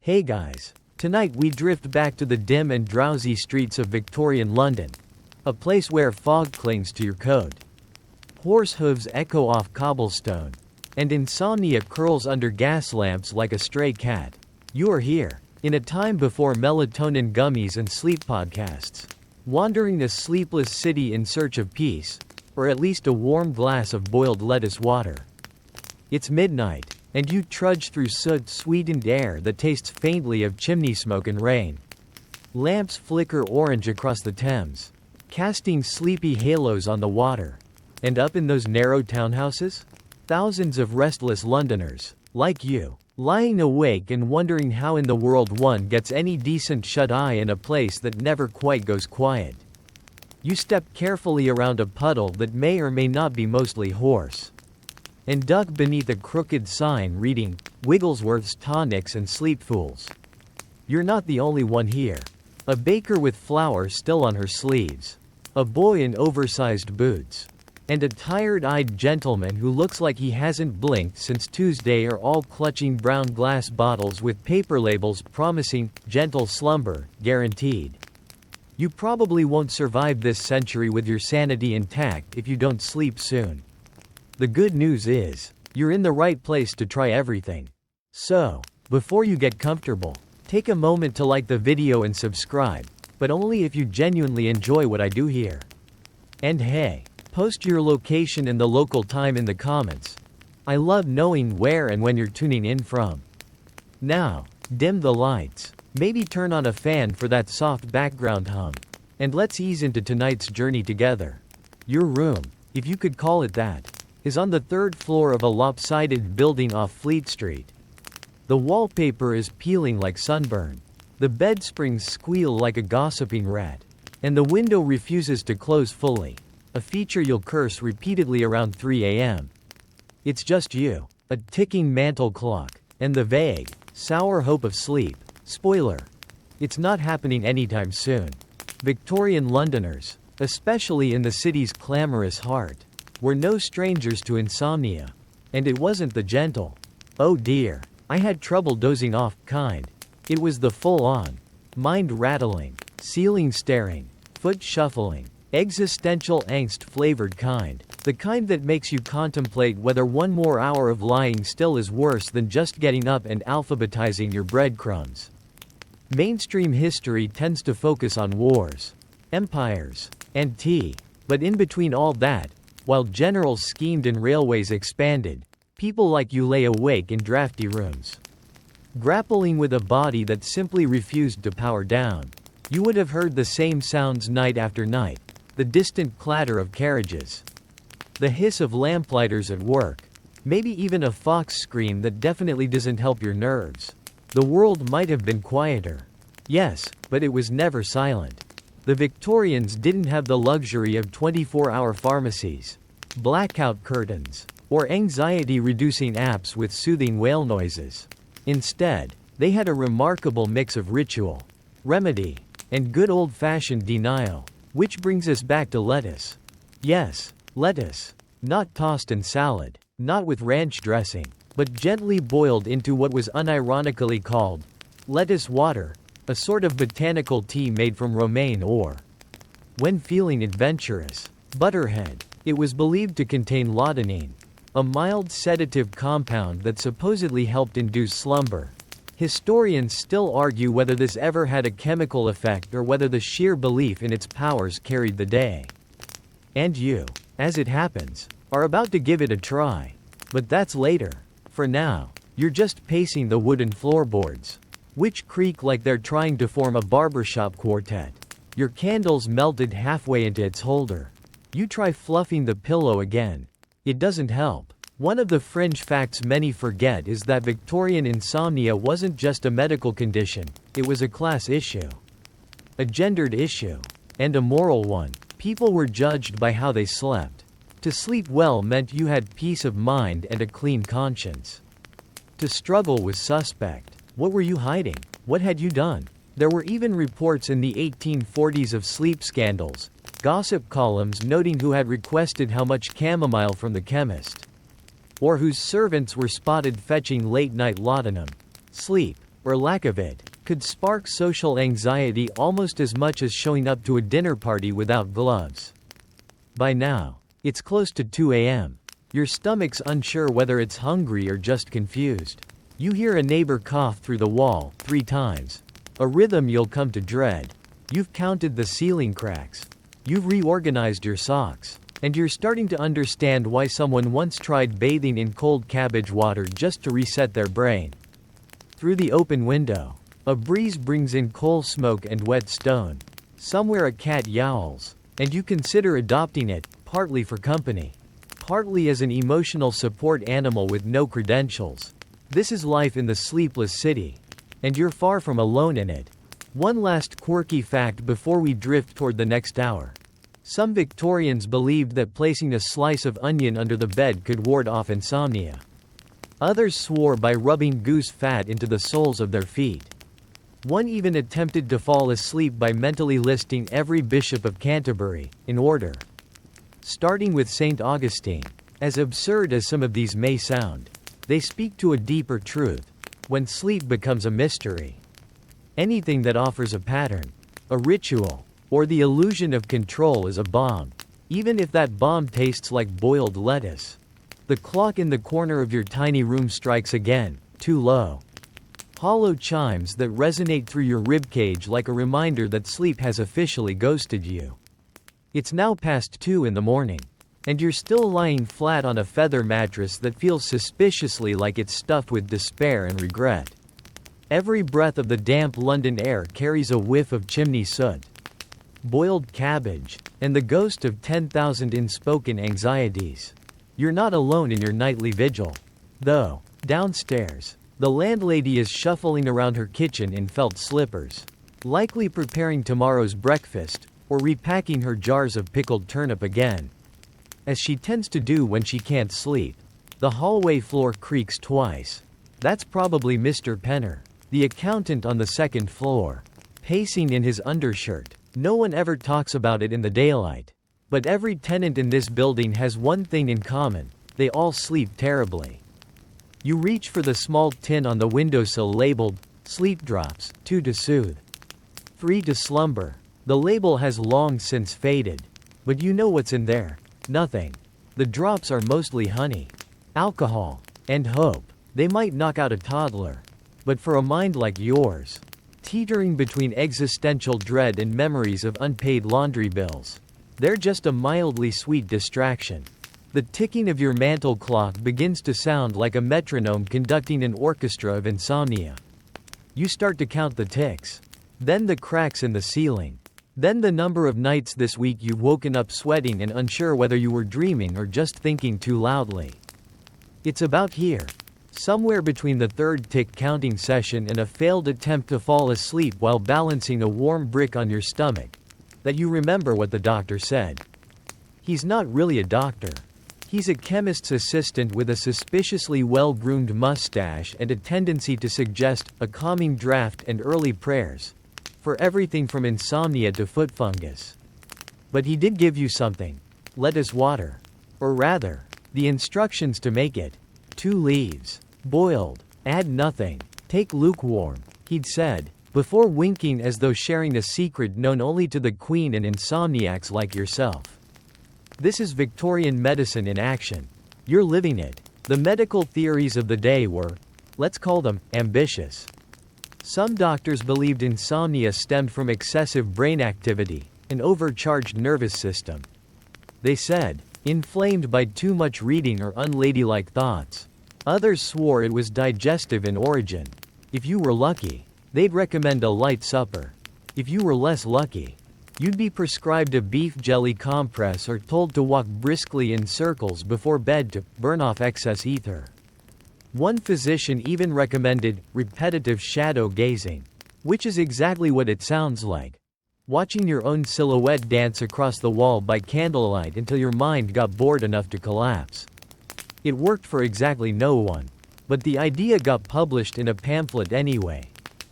Hey guys, tonight we drift back to the dim and drowsy streets of Victorian London, a place where fog clings to your coat. Horse hooves echo off cobblestone, and insomnia curls under gas lamps like a stray cat. You are here, in a time before melatonin gummies and sleep podcasts, wandering a sleepless city in search of peace, or at least a warm glass of boiled lettuce water. It's midnight, and you trudge through soot-sweetened air that tastes faintly of chimney smoke and rain. Lamps flicker orange across the Thames, casting sleepy halos on the water. And up in those narrow townhouses? Thousands of restless Londoners, like you, lying awake and wondering how in the world one gets any decent shut-eye in a place that never quite goes quiet. You step carefully around a puddle that may or may not be mostly horse, and duck beneath a crooked sign reading, Wigglesworth's Tonics and Sleep Fools. You're not the only one here. A baker with flour still on her sleeves, a boy in oversized boots, and a tired-eyed gentleman who looks like he hasn't blinked since Tuesday are all clutching brown glass bottles with paper labels promising, gentle slumber, guaranteed. You probably won't survive this century with your sanity intact if you don't sleep soon. The good news is, you're in the right place to try everything. So, before you get comfortable, take a moment to like the video and subscribe, but only if you genuinely enjoy what I do here. And hey, post your location and the local time in the comments. I love knowing where and when you're tuning in from. Now, dim the lights, maybe turn on a fan for that soft background hum, and let's ease into tonight's journey together. Your room, if you could call it that, is on the third floor of a lopsided building off Fleet Street. The wallpaper is peeling like sunburn. The bed springs squeal like a gossiping rat. And the window refuses to close fully, a feature you'll curse repeatedly around 3 a.m. It's just you, a ticking mantle clock, and the vague, sour hope of sleep. Spoiler: it's not happening anytime soon. Victorian Londoners, especially in the city's clamorous heart, were no strangers to insomnia. And it wasn't the gentle, "oh dear, I had trouble dozing off" kind. It was the full-on, mind-rattling, ceiling-staring, foot-shuffling, existential angst-flavored kind. The kind that makes you contemplate whether one more hour of lying still is worse than just getting up and alphabetizing your breadcrumbs. Mainstream history tends to focus on wars, empires, and tea. But in between all that, while generals schemed and railways expanded, people like you lay awake in drafty rooms, grappling with a body that simply refused to power down. You would have heard the same sounds night after night, the distant clatter of carriages, the hiss of lamplighters at work, maybe even a fox scream that definitely doesn't help your nerves. The world might have been quieter. Yes, but it was never silent. The Victorians didn't have the luxury of 24-hour pharmacies, blackout curtains, or anxiety-reducing apps with soothing whale noises. Instead, they had a remarkable mix of ritual, remedy, and good old-fashioned denial. Which brings us back to lettuce. Yes, lettuce. Not tossed in salad, not with ranch dressing, but gently boiled into what was unironically called lettuce water, a sort of botanical tea made from romaine or, when feeling adventurous, butterhead. It was believed to contain laudanine, a mild sedative compound that supposedly helped induce slumber. Historians still argue whether this ever had a chemical effect or whether the sheer belief in its powers carried the day. And you, as it happens, are about to give it a try. But that's later. For now, you're just pacing the wooden floorboards, which creak like they're trying to form a barbershop quartet. Your candle's melted halfway into its holder. You try fluffing the pillow again. It doesn't help. One of the fringe facts many forget is that Victorian insomnia wasn't just a medical condition, it was a class issue, a gendered issue, and a moral one. People were judged by how they slept. To sleep well meant you had peace of mind and a clean conscience. To struggle was suspect. What were you hiding? What had you done? There were even reports in the 1840s of sleep scandals, gossip columns noting who had requested how much chamomile from the chemist, or whose servants were spotted fetching late-night laudanum. Sleep, or lack of it, could spark social anxiety almost as much as showing up to a dinner party without gloves. By now, it's close to 2 a.m. Your stomach's unsure whether it's hungry or just confused. You hear a neighbor cough through the wall 3 times. A rhythm you'll come to dread. You've counted the ceiling cracks. You've reorganized your socks. And you're starting to understand why someone once tried bathing in cold cabbage water just to reset their brain. Through the open window, a breeze brings in coal smoke and wet stone. Somewhere a cat yowls, and you consider adopting it, partly for company, partly as an emotional support animal with no credentials. This is life in the sleepless city, and you're far from alone in it. One last quirky fact before we drift toward the next hour. Some Victorians believed that placing a slice of onion under the bed could ward off insomnia. Others swore by rubbing goose fat into the soles of their feet. One even attempted to fall asleep by mentally listing every bishop of Canterbury, in order. Starting with St. Augustine. As absurd as some of these may sound, they speak to a deeper truth. When sleep becomes a mystery, anything that offers a pattern, a ritual, or the illusion of control is a bomb, even if that bomb tastes like boiled lettuce. The clock in the corner of your tiny room strikes again, too low. Hollow chimes that resonate through your ribcage like a reminder that sleep has officially ghosted you. It's now past 2 in the morning, and you're still lying flat on a feather mattress that feels suspiciously like it's stuffed with despair and regret. Every breath of the damp London air carries a whiff of chimney soot, boiled cabbage, and the ghost of 10,000 unspoken anxieties. You're not alone in your nightly vigil. Though, downstairs, the landlady is shuffling around her kitchen in felt slippers, likely preparing tomorrow's breakfast, or repacking her jars of pickled turnip again. As she tends to do when she can't sleep, the hallway floor creaks twice. That's probably Mr. Penner, the accountant on the second floor, pacing in his undershirt. No one ever talks about it in the daylight. But every tenant in this building has one thing in common: they all sleep terribly. You reach for the small tin on the windowsill labeled, "Sleep Drops, 2 to soothe, 3 to slumber." The label has long since faded. But you know what's in there. Nothing. The drops are mostly honey, alcohol, and hope. They might knock out a toddler. But for a mind like yours, teetering between existential dread and memories of unpaid laundry bills, they're just a mildly sweet distraction. The ticking of your mantel clock begins to sound like a metronome conducting an orchestra of insomnia. You start to count the ticks, then the cracks in the ceiling, then the number of nights this week you've woken up sweating and unsure whether you were dreaming or just thinking too loudly. It's about here, somewhere between the third tick counting session and a failed attempt to fall asleep while balancing a warm brick on your stomach, that you remember what the doctor said. He's not really a doctor. He's a chemist's assistant with a suspiciously well-groomed mustache and a tendency to suggest a calming draft and early prayers, for everything from insomnia to foot fungus. But he did give you something: lettuce water. Or rather, the instructions to make it. 2 leaves. Boiled. Add nothing. Take lukewarm, he'd said, before winking as though sharing a secret known only to the Queen and insomniacs like yourself. This is Victorian medicine in action. You're living it. The medical theories of the day were, let's call them, ambitious. Some doctors believed insomnia stemmed from excessive brain activity, an overcharged nervous system. They said, inflamed by too much reading or unladylike thoughts. Others swore it was digestive in origin. If you were lucky, they'd recommend a light supper. If you were less lucky, you'd be prescribed a beef jelly compress or told to walk briskly in circles before bed to burn off excess ether. One physician even recommended repetitive shadow gazing, which is exactly what it sounds like. Watching your own silhouette dance across the wall by candlelight until your mind got bored enough to collapse. It worked for exactly no one, but the idea got published in a pamphlet anyway.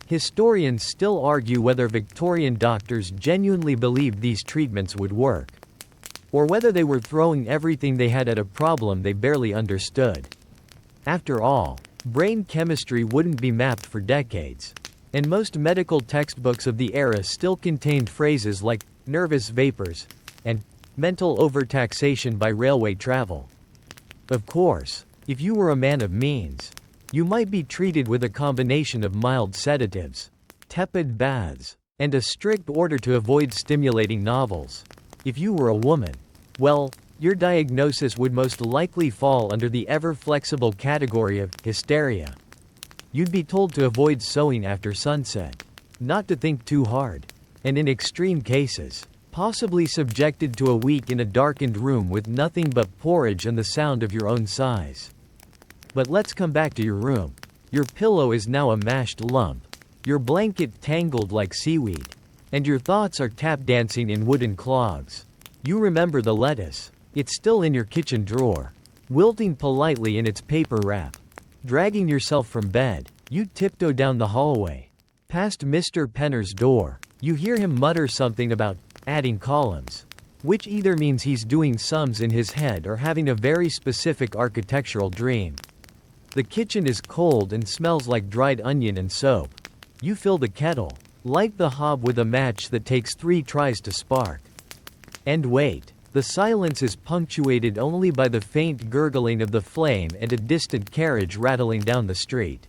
Historians still argue whether Victorian doctors genuinely believed these treatments would work, or whether they were throwing everything they had at a problem they barely understood. After all, Brain chemistry wouldn't be mapped for decades. And most medical textbooks of the era still contained phrases like nervous vapors and mental overtaxation by railway travel. Of course, if you were a man of means, you might be treated with a combination of mild sedatives, tepid baths, and a strict order to avoid stimulating novels. If you were a woman, well, your diagnosis would most likely fall under the ever-flexible category of hysteria. You'd be told to avoid sewing after sunset, not to think too hard, and in extreme cases, possibly subjected to a week in a darkened room with nothing but porridge and the sound of your own sighs. But let's come back to your room. Your pillow is now a mashed lump, your blanket tangled like seaweed, and your thoughts are tap dancing in wooden clogs. You remember the lettuce. It's still in your kitchen drawer, wilting politely in its paper wrap. Dragging yourself from bed, you tiptoe down the hallway. Past Mr. Penner's door, you hear him mutter something about adding columns, which either means he's doing sums in his head or having a very specific architectural dream. The kitchen is cold and smells like dried onion and soap. You fill the kettle, light the hob with a match that takes 3 tries to spark. And wait. The silence is punctuated only by the faint gurgling of the flame and a distant carriage rattling down the street.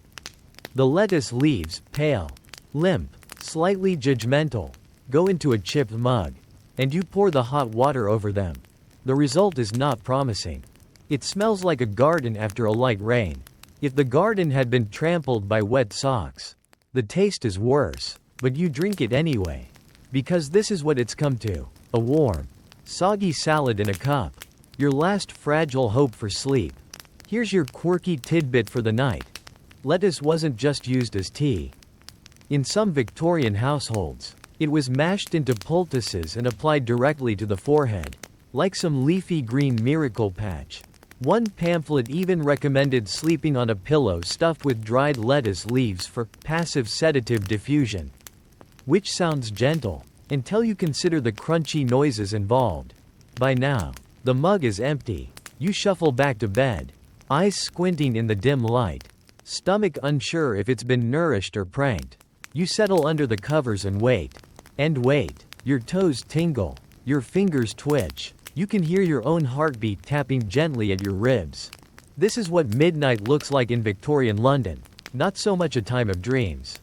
The lettuce leaves, pale, limp, slightly judgmental, go into a chipped mug, and you pour the hot water over them. The result is not promising. It smells like a garden after a light rain. If the garden had been trampled by wet socks, the taste is worse, but you drink it anyway. Because this is what it's come to, a warm, soggy salad in a cup. Your last fragile hope for sleep. Here's your quirky tidbit for the night. Lettuce wasn't just used as tea. In some Victorian households, it was mashed into poultices and applied directly to the forehead, like some leafy green miracle patch. One pamphlet even recommended sleeping on a pillow stuffed with dried lettuce leaves for passive sedative diffusion. Which sounds gentle, until you consider the crunchy noises involved. By now, the mug is empty. You shuffle back to bed, eyes squinting in the dim light, stomach unsure if it's been nourished or pranked. You settle under the covers and wait. And wait. Your toes tingle, your fingers twitch. You can hear your own heartbeat tapping gently at your ribs. This is what midnight looks like in Victorian London. Not so much a time of dreams,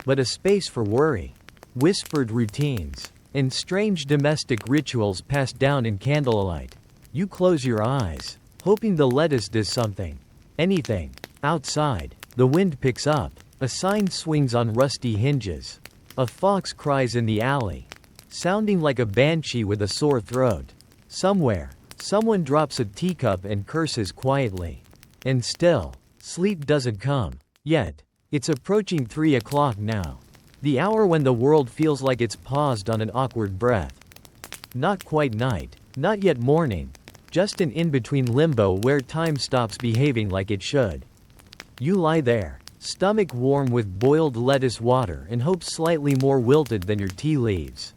but a space for worry, whispered routines, and strange domestic rituals passed down in candlelight. You close your eyes, hoping the lettuce does something. Anything. Outside, the wind picks up, a sign swings on rusty hinges. A fox cries in the alley, sounding like a banshee with a sore throat. Somewhere, someone drops a teacup and curses quietly. And still, sleep doesn't come. Yet, it's approaching 3 o'clock now. The hour when the world feels like it's paused on an awkward breath. Not quite night, not yet morning, just an in-between limbo where time stops behaving like it should. You lie there, stomach warm with boiled lettuce water and hope slightly more wilted than your tea leaves.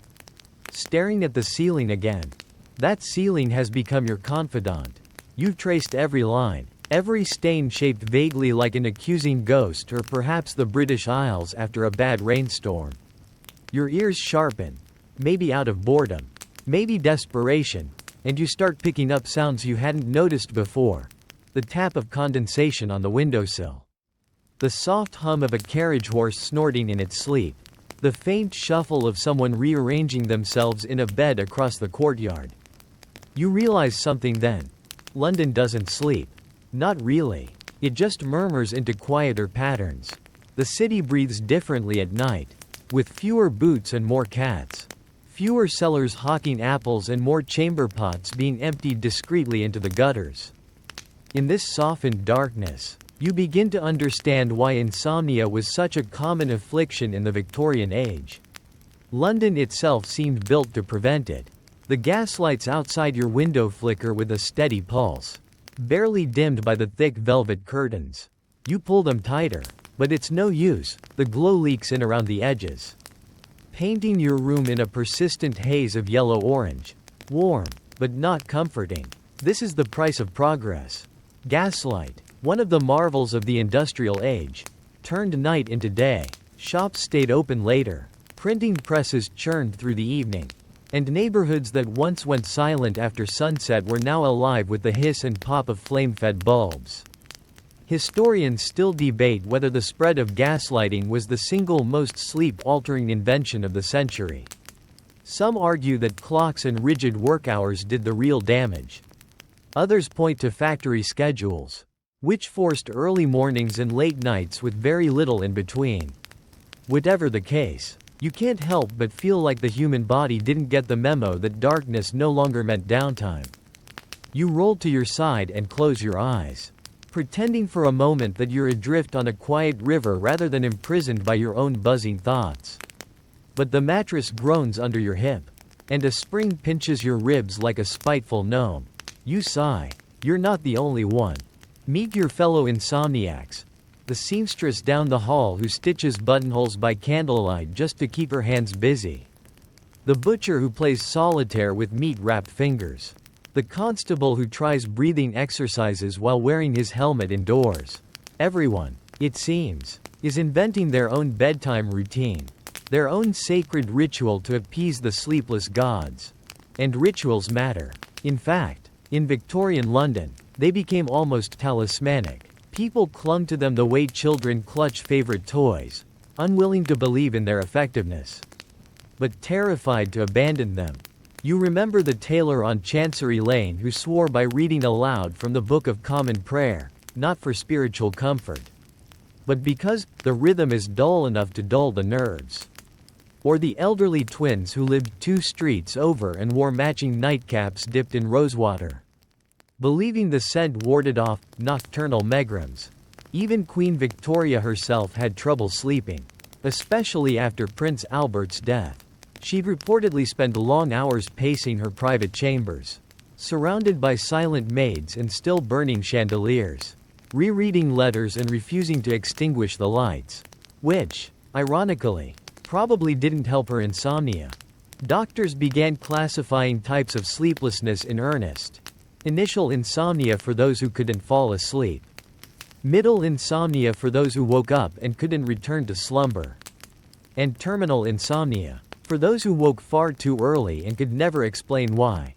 Staring at the ceiling again. That ceiling has become your confidant. You've traced every line, every stain shaped vaguely like an accusing ghost or perhaps the British Isles after a bad rainstorm. Your ears sharpen, maybe out of boredom, maybe desperation, and you start picking up sounds you hadn't noticed before. The tap of condensation on the windowsill. The soft hum of a carriage horse snorting in its sleep. The faint shuffle of someone rearranging themselves in a bed across the courtyard. You realize something then. London doesn't sleep. Not really. It just murmurs into quieter patterns. The city breathes differently at night, with fewer boots and more cats. Fewer sellers hawking apples and more chamber pots being emptied discreetly into the gutters. In this softened darkness, you begin to understand why insomnia was such a common affliction in the Victorian age. London itself seemed built to prevent it. The gaslights outside your window flicker with a steady pulse, barely dimmed by the thick velvet curtains. You pull them tighter, but it's no use, the glow leaks in around the edges, painting your room in a persistent haze of yellow-orange. Warm, but not comforting. This is the price of progress. Gaslight, One of the marvels of the industrial age. Turned night into day. Shops stayed open later. Printing presses churned through the evening. And neighborhoods that once went silent after sunset were now alive with the hiss and pop of flame-fed bulbs. Historians still debate whether the spread of gaslighting was the single most sleep-altering invention of the century. Some argue that clocks and rigid work hours did the real damage. Others point to factory schedules, which forced early mornings and late nights with very little in between. Whatever the case, you can't help but feel like the human body didn't get the memo that darkness no longer meant downtime. You roll to your side and close your eyes, pretending for a moment that you're adrift on a quiet river rather than imprisoned by your own buzzing thoughts. But the mattress groans under your hip, and a spring pinches your ribs like a spiteful gnome. You sigh. You're not the only one. Meet your fellow insomniacs. The seamstress down the hall who stitches buttonholes by candlelight just to keep her hands busy. The butcher who plays solitaire with meat-wrapped fingers. The constable who tries breathing exercises while wearing his helmet indoors. Everyone, it seems, is inventing their own bedtime routine, their own sacred ritual to appease the sleepless gods. And rituals matter. In fact, in Victorian London, they became almost talismanic. People clung to them the way children clutch favorite toys, unwilling to believe in their effectiveness, but terrified to abandon them. You remember the tailor on Chancery Lane who swore by reading aloud from the Book of Common Prayer, not for spiritual comfort, but because the rhythm is dull enough to dull the nerves. Or the elderly twins who lived 2 streets over and wore matching nightcaps dipped in rosewater, believing the scent warded off nocturnal megrims. Even Queen Victoria herself had trouble sleeping, especially after Prince Albert's death. She'd reportedly spend long hours pacing her private chambers, surrounded by silent maids and still burning chandeliers, rereading letters and refusing to extinguish the lights, which, ironically, probably didn't help her insomnia. Doctors began classifying types of sleeplessness in earnest. Initial insomnia for those who couldn't fall asleep. Middle insomnia for those who woke up and couldn't return to slumber. And terminal insomnia for those who woke far too early and could never explain why.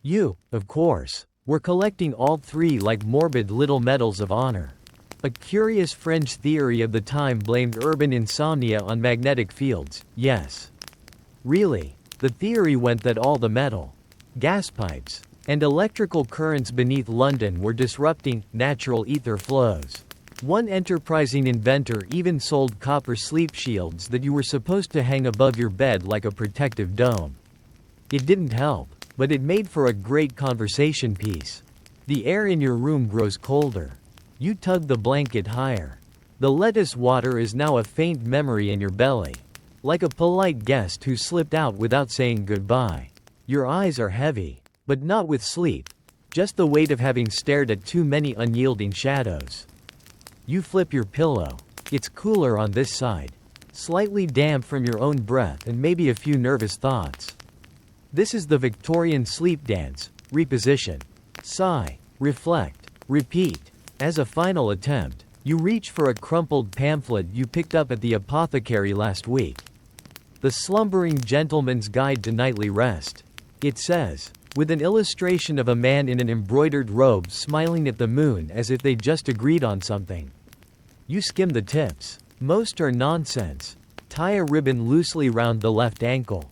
You, of course, were collecting all 3 like morbid little medals of honor. A curious French theory of the time blamed urban insomnia on magnetic fields. Yes. Really, the theory went that all the metal, gas pipes, and electrical currents beneath London were disrupting natural ether flows. One enterprising inventor even sold copper sleep shields that you were supposed to hang above your bed like a protective dome. It didn't help, but it made for a great conversation piece. The air in your room grows colder. You tug the blanket higher. The lettuce water is now a faint memory in your belly, like a polite guest who slipped out without saying goodbye. Your eyes are heavy, but not with sleep, just the weight of having stared at too many unyielding shadows. You flip your pillow. It's cooler on this side, slightly damp from your own breath and maybe a few nervous thoughts. This is the Victorian sleep dance, reposition. Sigh, reflect, repeat. As a final attempt, you reach for a crumpled pamphlet you picked up at the apothecary last week. The Slumbering Gentleman's Guide to Nightly Rest. It says, with an illustration of a man in an embroidered robe smiling at the moon as if they just agreed on something. You skim the tips. Most are nonsense. Tie a ribbon loosely round the left ankle.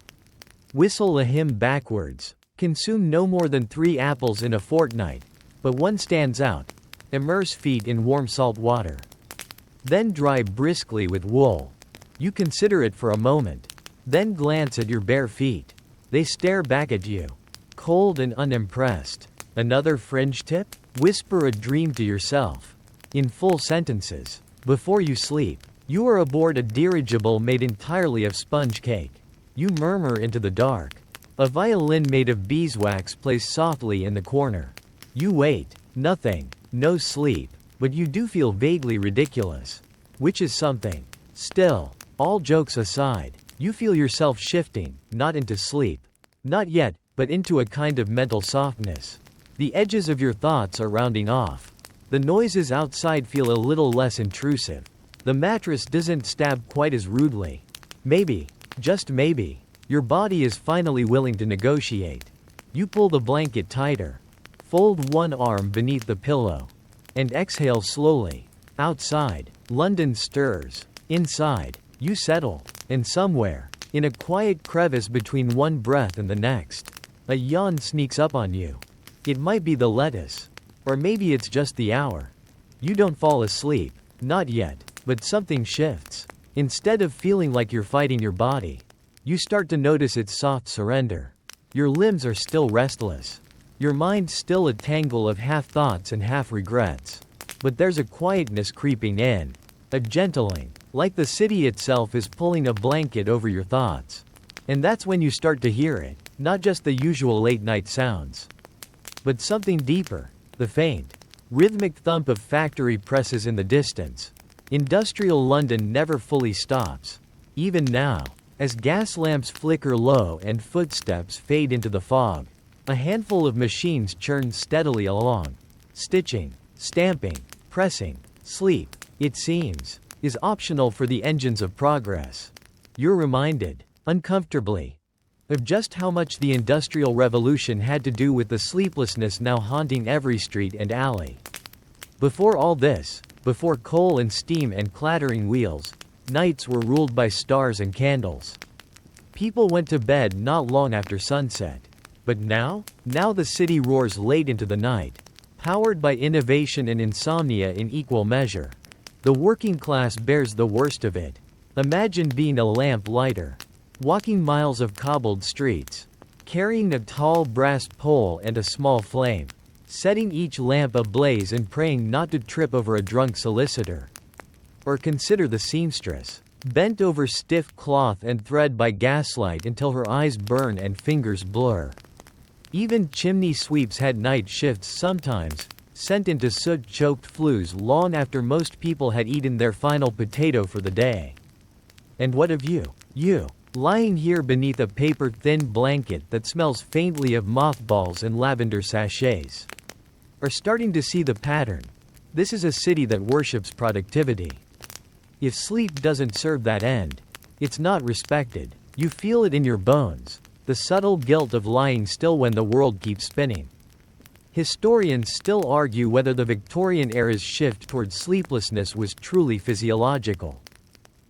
Whistle a hymn backwards. Consume no more than 3 apples in a fortnight, but one stands out. Immerse feet in warm salt water. Then dry briskly with wool. You consider it for a moment. Then glance at your bare feet. They stare back at you, cold and unimpressed. Another fringe tip? Whisper a dream to yourself, in full sentences, before you sleep. You are aboard a dirigible made entirely of sponge cake. You murmur into the dark. A violin made of beeswax plays softly in the corner. You wait. Nothing. No sleep. But you do feel vaguely ridiculous. Which is something. Still, all jokes aside, you feel yourself shifting, not into sleep. Not yet, but into a kind of mental softness. The edges of your thoughts are rounding off. The noises outside feel a little less intrusive. The mattress doesn't stab quite as rudely. Maybe, just maybe, your body is finally willing to negotiate. You pull the blanket tighter. Fold one arm beneath the pillow. And exhale slowly. Outside, London stirs. Inside, you settle. And somewhere, in a quiet crevice between one breath and the next, a yawn sneaks up on you. It might be the lettuce. Or maybe it's just the hour. You don't fall asleep. Not yet. But something shifts. Instead of feeling like you're fighting your body, you start to notice its soft surrender. Your limbs are still restless. Your mind's still a tangle of half thoughts and half regrets. But there's a quietness creeping in. A gentling, like the city itself is pulling a blanket over your thoughts. And that's when you start to hear it, not just the usual late-night sounds, but something deeper, the faint, rhythmic thump of factory presses in the distance. Industrial London never fully stops. Even now, as gas lamps flicker low and footsteps fade into the fog, a handful of machines churn steadily along. Stitching, stamping, pressing, sleep, it seems, is optional for the engines of progress. You're reminded, uncomfortably, of just how much the Industrial Revolution had to do with the sleeplessness now haunting every street and alley. Before all this, before coal and steam and clattering wheels, nights were ruled by stars and candles. People went to bed not long after sunset. But now the city roars late into the night, powered by innovation and insomnia in equal measure. The working class bears the worst of it. Imagine being a lamp lighter, walking miles of cobbled streets, carrying a tall brass pole and a small flame, setting each lamp ablaze and praying not to trip over a drunk solicitor. Or consider the seamstress, bent over stiff cloth and thread by gaslight until her eyes burn and fingers blur. Even chimney sweeps had night shifts sometimes, sent into soot-choked flues long after most people had eaten their final potato for the day. And what of you? You, lying here beneath a paper-thin blanket that smells faintly of mothballs and lavender sachets, are starting to see the pattern. This is a city that worships productivity. If sleep doesn't serve that end, it's not respected. You feel it in your bones, the subtle guilt of lying still when the world keeps spinning. Historians still argue whether the Victorian era's shift toward sleeplessness was truly physiological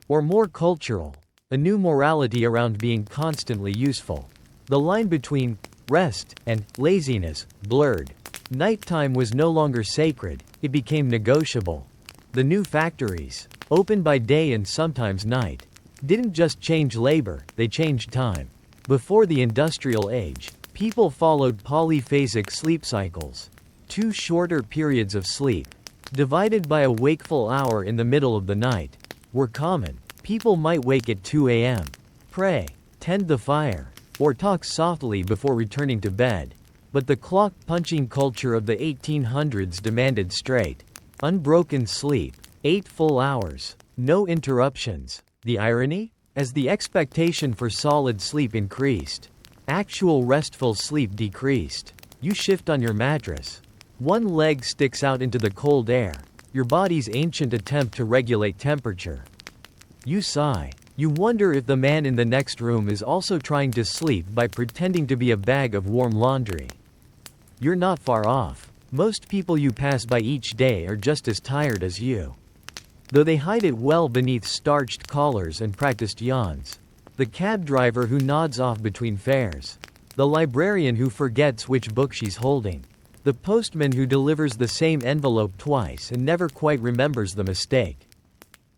or more cultural, a new morality around being constantly useful. The line between rest and laziness blurred. Nighttime was no longer sacred, it became negotiable. The new factories, open by day and sometimes night, didn't just change labor, they changed time. Before the industrial age, people followed polyphasic sleep cycles. 2 shorter periods of sleep, divided by a wakeful hour in the middle of the night, were common. People might wake at 2 a.m., pray, tend the fire, or talk softly before returning to bed. But the clock-punching culture of the 1800s demanded straight, unbroken sleep, 8 full hours, no interruptions. The irony? As the expectation for solid sleep increased, actual restful sleep decreased. You shift on your mattress. One leg sticks out into the cold air, your body's ancient attempt to regulate temperature. You sigh. You wonder if the man in the next room is also trying to sleep by pretending to be a bag of warm laundry. You're not far off. Most people you pass by each day are just as tired as you, though they hide it well beneath starched collars and practiced yawns. The cab driver who nods off between fares. The librarian who forgets which book she's holding. The postman who delivers the same envelope twice and never quite remembers the mistake.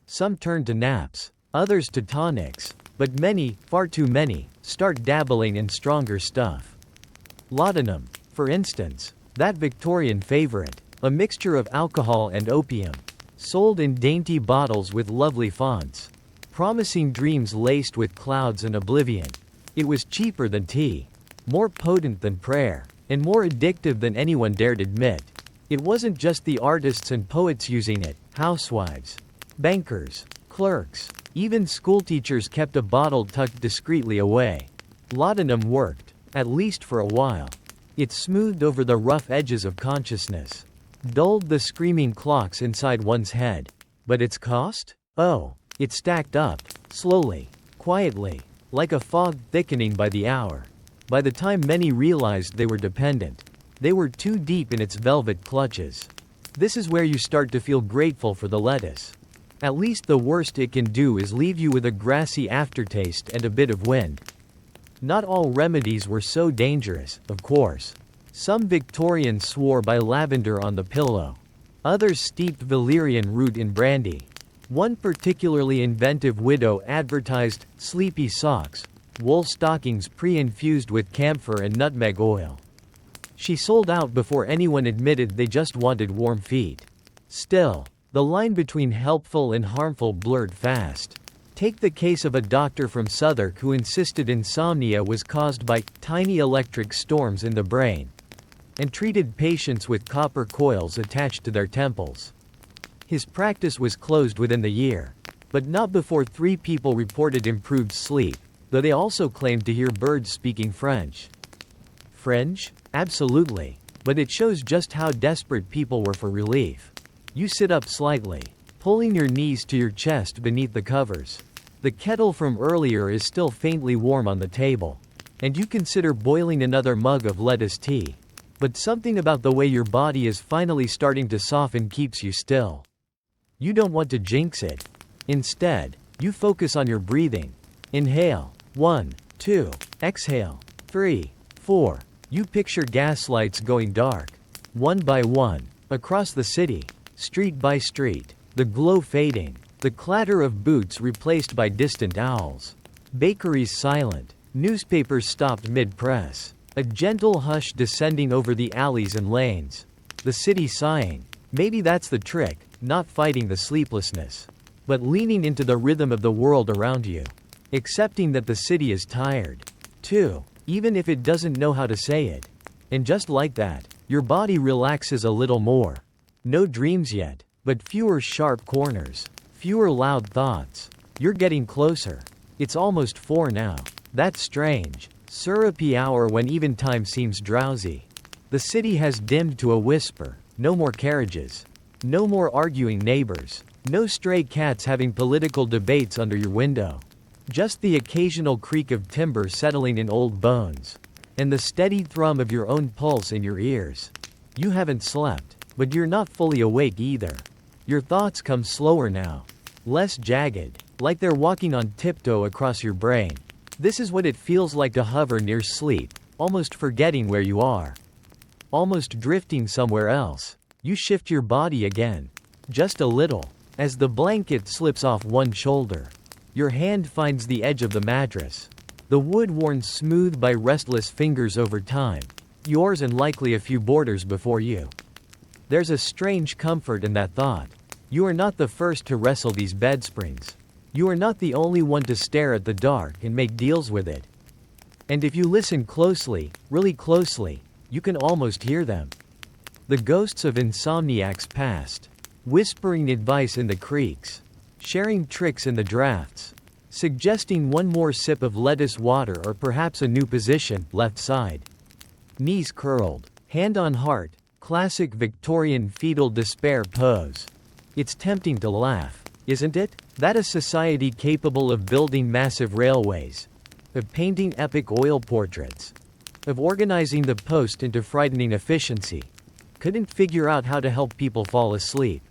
Some turn to naps, others to tonics, but many, far too many, start dabbling in stronger stuff. Laudanum, for instance, that Victorian favorite, a mixture of alcohol and opium, sold in dainty bottles with lovely fonts, promising dreams laced with clouds and oblivion. It was cheaper than tea, more potent than prayer, and more addictive than anyone dared admit. It wasn't just the artists and poets using it, housewives, bankers, clerks, even schoolteachers kept a bottle tucked discreetly away. Laudanum worked, at least for a while. It smoothed over the rough edges of consciousness. dulled the screaming clocks inside one's head. But its cost? Oh, it stacked up, slowly, quietly, like a fog thickening by the hour. By the time many realized they were dependent, they were too deep in its velvet clutches. This is where you start to feel grateful for the lettuce. At least the worst it can do is leave you with a grassy aftertaste and a bit of wind. Not all remedies were so dangerous, of course. Some Victorians swore by lavender on the pillow. Others steeped valerian root in brandy. One particularly inventive widow advertised sleepy socks, wool stockings pre-infused with camphor and nutmeg oil. She sold out before anyone admitted they just wanted warm feet. Still, the line between helpful and harmful blurred fast. Take the case of a doctor from Southwark who insisted insomnia was caused by tiny electric storms in the brain, and treated patients with copper coils attached to their temples. His practice was closed within the year, but not before 3 people reported improved sleep, though they also claimed to hear birds speaking French. French? Absolutely. But it shows just how desperate people were for relief. You sit up slightly, pulling your knees to your chest beneath the covers. The kettle from earlier is still faintly warm on the table, and you consider boiling another mug of lettuce tea. But something about the way your body is finally starting to soften keeps you still. You don't want to jinx it. Instead, you focus on your breathing. Inhale. 1, 2. Exhale. 3, 4. You picture gaslights going dark. One by one. Across the city. Street by street. The glow fading. The clatter of boots replaced by distant owls. Bakeries silent. Newspapers stopped mid-press. A gentle hush descending over the alleys and lanes. The city sighing. Maybe that's the trick, not fighting the sleeplessness, but leaning into the rhythm of the world around you. Accepting that the city is tired, too, even if it doesn't know how to say it. And just like that, your body relaxes a little more. No dreams yet, but fewer sharp corners. Fewer loud thoughts. You're getting closer. It's almost 4 now. That's strange. Syrupy hour when even time seems drowsy. The city has dimmed to a whisper. No more carriages. No more arguing neighbors. No stray cats having political debates under your window. Just the occasional creak of timber settling in old bones. And the steady thrum of your own pulse in your ears. You haven't slept, but you're not fully awake either. Your thoughts come slower now. Less jagged, like they're walking on tiptoe across your brain. This is what it feels like to hover near sleep, almost forgetting where you are. Almost drifting somewhere else. You shift your body again. Just a little. As the blanket slips off one shoulder. Your hand finds the edge of the mattress. The wood worn smooth by restless fingers over time. Yours and likely a few boarders before you. There's a strange comfort in that thought. You are not the first to wrestle these bed springs. You are not the only one to stare at the dark and make deals with it. And if you listen closely, really closely, you can almost hear them. The ghosts of insomniacs past. Whispering advice in the creaks. Sharing tricks in the drafts. Suggesting one more sip of lettuce water or perhaps a new position, left side. Knees curled. Hand on heart. Classic Victorian fetal despair pose. It's tempting to laugh, isn't it? That a society capable of building massive railways, of painting epic oil portraits, of organizing the post into frightening efficiency, couldn't figure out how to help people fall asleep.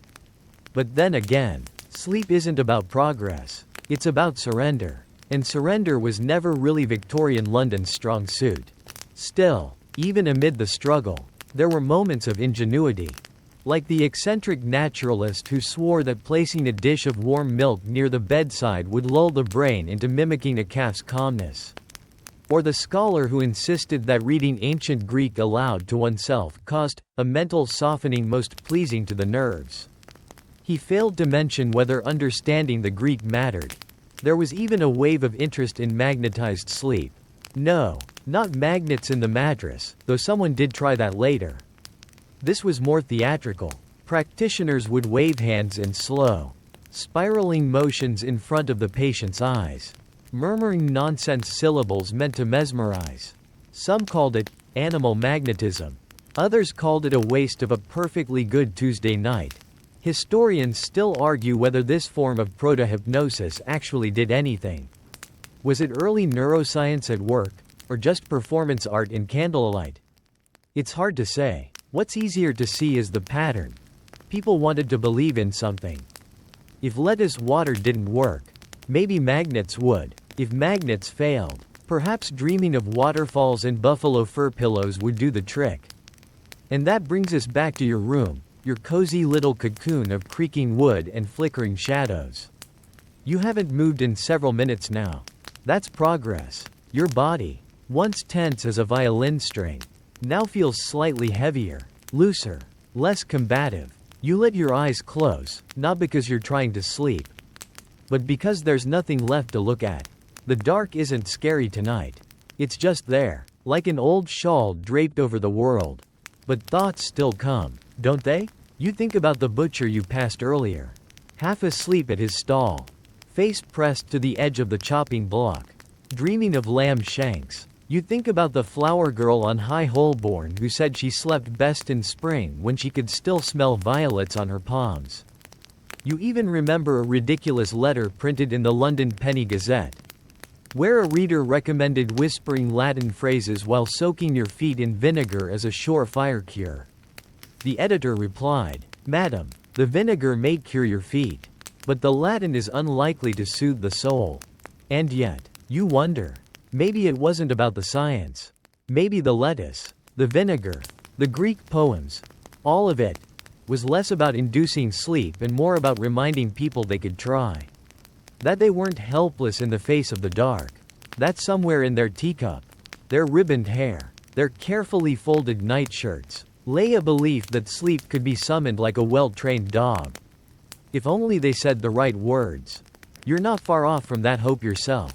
But then again, sleep isn't about progress, it's about surrender. And surrender was never really Victorian London's strong suit. Still, even amid the struggle, there were moments of ingenuity. Like the eccentric naturalist who swore that placing a dish of warm milk near the bedside would lull the brain into mimicking a calf's calmness. Or the scholar who insisted that reading ancient Greek aloud to oneself caused a mental softening most pleasing to the nerves. He failed to mention whether understanding the Greek mattered. There was even a wave of interest in magnetized sleep. No, not magnets in the mattress, though someone did try that later. This was more theatrical. Practitioners would wave hands in slow, spiraling motions in front of the patient's eyes, murmuring nonsense syllables meant to mesmerize. Some called it animal magnetism. Others called it a waste of a perfectly good Tuesday night. Historians still argue whether this form of proto-hypnosis actually did anything. Was it early neuroscience at work, or just performance art in candlelight? It's hard to say. What's easier to see is the pattern. People wanted to believe in something. If lettuce water didn't work, maybe magnets would. If magnets failed, perhaps dreaming of waterfalls and buffalo fur pillows would do the trick. And that brings us back to your room, your cozy little cocoon of creaking wood and flickering shadows. You haven't moved in several minutes now. That's progress. Your body, once tense as a violin string, now feels slightly heavier, looser, less combative. You let your eyes close, not because you're trying to sleep, but because there's nothing left to look at. The dark isn't scary tonight. It's just there, like an old shawl draped over the world. But thoughts still come, don't they? You think about the butcher you passed earlier, half asleep at his stall, face pressed to the edge of the chopping block, dreaming of lamb shanks. You think about the flower girl on High Holborn who said she slept best in spring when she could still smell violets on her palms. You even remember a ridiculous letter printed in the London Penny Gazette, where a reader recommended whispering Latin phrases while soaking your feet in vinegar as a surefire cure. The editor replied, "Madam, the vinegar may cure your feet, but the Latin is unlikely to soothe the soul." And yet, you wonder, maybe it wasn't about the science. Maybe the lettuce, the vinegar, the Greek poems, all of it, was less about inducing sleep and more about reminding people they could try. That they weren't helpless in the face of the dark. That somewhere in their teacup, their ribboned hair, their carefully folded nightshirts, lay a belief that sleep could be summoned like a well-trained dog. If only they said the right words. You're not far off from that hope yourself.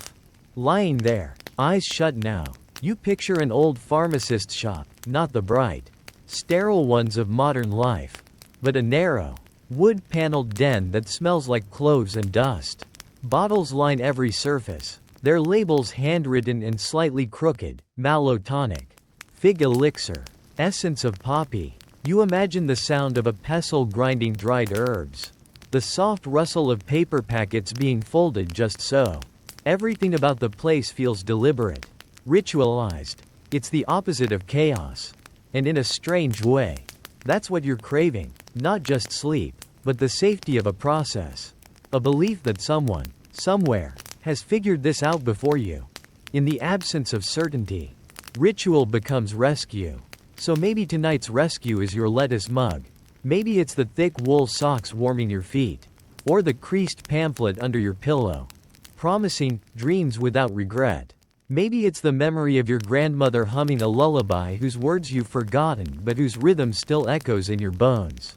Lying there, eyes shut now, you picture an old pharmacist's shop, not the bright, sterile ones of modern life, but a narrow, wood-paneled den that smells like cloves and dust. Bottles line every surface, their labels handwritten and slightly crooked: mallow tonic, fig elixir, essence of poppy. You imagine the sound of a pestle grinding dried herbs, the soft rustle of paper packets being folded just so. Everything about the place feels deliberate, ritualized. It's the opposite of chaos. And in a strange way, that's what you're craving, not just sleep, but the safety of a process. A belief that someone, somewhere, has figured this out before you. In the absence of certainty, ritual becomes rescue. So maybe tonight's rescue is your lettuce mug. Maybe it's the thick wool socks warming your feet, or the creased pamphlet under your pillow, promising dreams without regret. Maybe it's the memory of your grandmother humming a lullaby whose words you've forgotten but whose rhythm still echoes in your bones.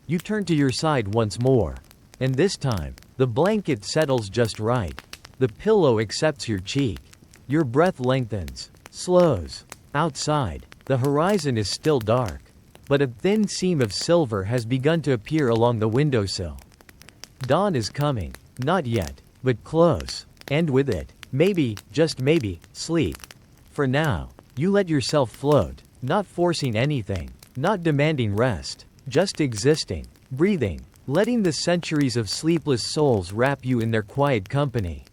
You turn to your side once more. And this time, the blanket settles just right. The pillow accepts your cheek. Your breath lengthens, slows. Outside, the horizon is still dark, but a thin seam of silver has begun to appear along the windowsill. Dawn is coming, not yet, but close. And with it, maybe, just maybe, sleep. For now, you let yourself float, not forcing anything, not demanding rest, just existing, breathing, letting the centuries of sleepless souls wrap you in their quiet company.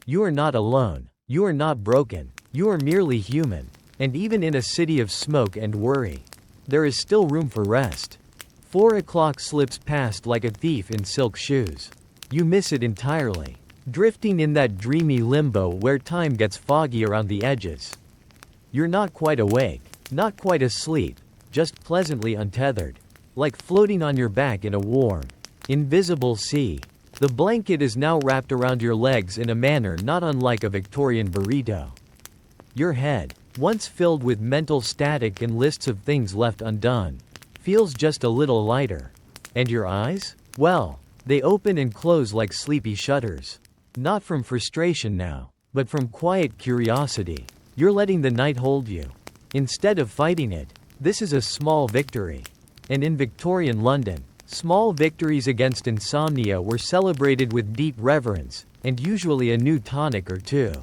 You are not alone. You are not broken. You are merely human. And even in a city of smoke and worry, there is still room for rest. 4 o'clock slips past like a thief in silk shoes. You miss it entirely, drifting in that dreamy limbo where time gets foggy around the edges. You're not quite awake, not quite asleep, just pleasantly untethered, like floating on your back in a warm, invisible sea. The blanket is now wrapped around your legs in a manner not unlike a Victorian burrito. Your head, once filled with mental static and lists of things left undone, feels just a little lighter. And your eyes? Well, they open and close like sleepy shutters. Not from frustration now, but from quiet curiosity. You're letting the night hold you, instead of fighting it. This is a small victory. And in Victorian London, small victories against insomnia were celebrated with deep reverence, and usually a new tonic or two.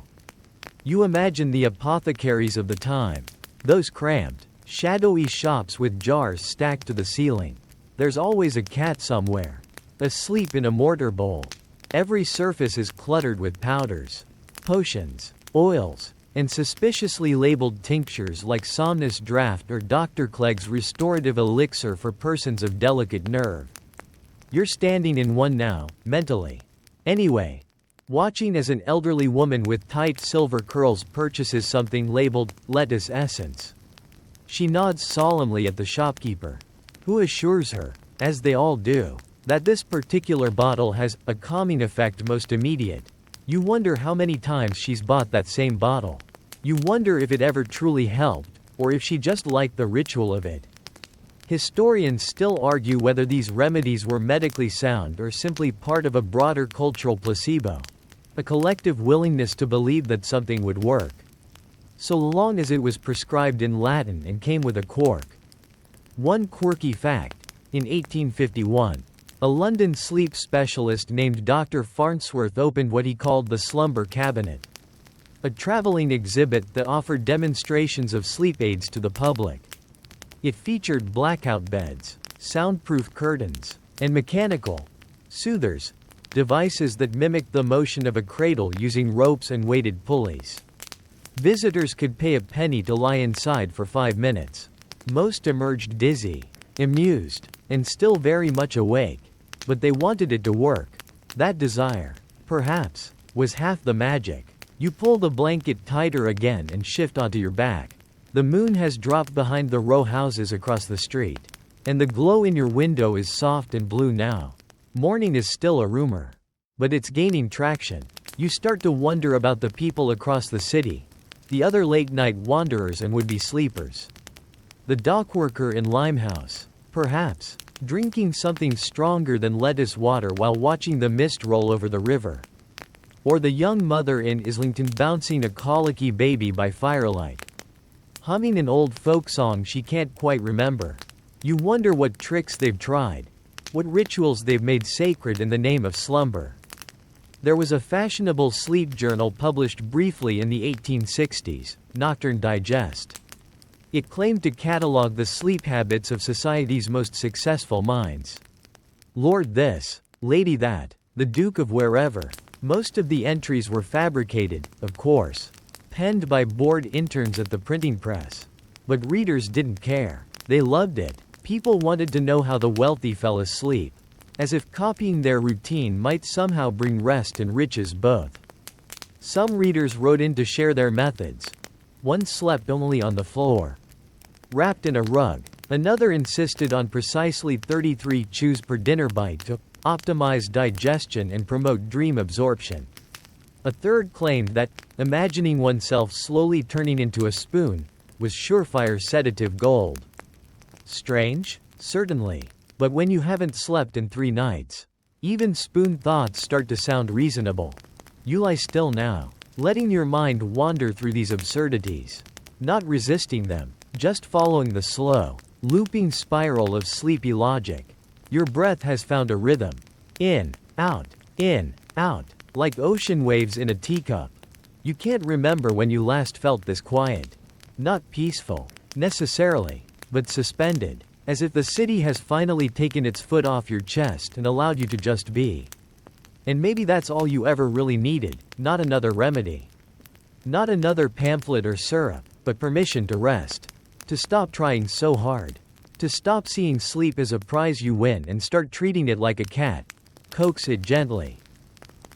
You imagine the apothecaries of the time, those cramped, Shadowy shops with jars stacked to the ceiling. There's always a cat somewhere, asleep in a mortar bowl. Every surface is cluttered with powders, potions, oils, and suspiciously labeled tinctures like Somnus Draft or Dr. Clegg's restorative elixir for persons of delicate nerve. You're standing in one now, mentally. Anyway, watching as an elderly woman with tight silver curls purchases something labeled lettuce essence. She nods solemnly at the shopkeeper, who assures her, as they all do, that this particular bottle has a calming effect most immediate. You wonder how many times she's bought that same bottle. You wonder if it ever truly helped, or if she just liked the ritual of it. Historians still argue whether these remedies were medically sound or simply part of a broader cultural placebo, a collective willingness to believe that something would work, so long as it was prescribed in Latin and came with a cork. One quirky fact: in 1851, a London sleep specialist named Dr. Farnsworth opened what he called the Slumber Cabinet, a traveling exhibit that offered demonstrations of sleep aids to the public. It featured blackout beds, soundproof curtains, and mechanical soothers, devices that mimicked the motion of a cradle using ropes and weighted pulleys. Visitors could pay a penny to lie inside for 5 minutes. Most emerged dizzy, amused, and still very much awake. But they wanted it to work. That desire, perhaps, was half the magic. You pull the blanket tighter again and shift onto your back. The moon has dropped behind the row houses across the street, and the glow in your window is soft and blue now. Morning is still a rumor, but it's gaining traction. You start to wonder about the people across the city, the other late-night wanderers and would-be sleepers. The dockworker in Limehouse, perhaps, drinking something stronger than lettuce water while watching the mist roll over the river. Or the young mother in Islington bouncing a colicky baby by firelight, humming an old folk song she can't quite remember. You wonder what tricks they've tried, what rituals they've made sacred in the name of slumber. There was a fashionable sleep journal published briefly in the 1860s, Nocturne Digest. It claimed to catalog the sleep habits of society's most successful minds. Lord this, Lady that, the Duke of wherever. Most of the entries were fabricated, of course, penned by bored interns at the printing press. But readers didn't care. They loved it. People wanted to know how the wealthy fell asleep, as if copying their routine might somehow bring rest and riches both. Some readers wrote in to share their methods. One slept only on the floor, wrapped in a rug. Another insisted on precisely 33 chews per dinner bite to optimize digestion and promote dream absorption. A third claimed that imagining oneself slowly turning into a spoon was surefire sedative gold. Strange? Certainly. But when you haven't slept in 3 nights, even spoon thoughts start to sound reasonable. You lie still now, letting your mind wander through these absurdities, not resisting them, just following the slow, looping spiral of sleepy logic. Your breath has found a rhythm. In, out, like ocean waves in a teacup. You can't remember when you last felt this quiet. Not peaceful, necessarily, but suspended, as if the city has finally taken its foot off your chest and allowed you to just be. And maybe that's all you ever really needed, not another remedy. Not another pamphlet or syrup, but permission to rest. To stop trying so hard. To stop seeing sleep as a prize you win and start treating it like a cat. Coax it gently.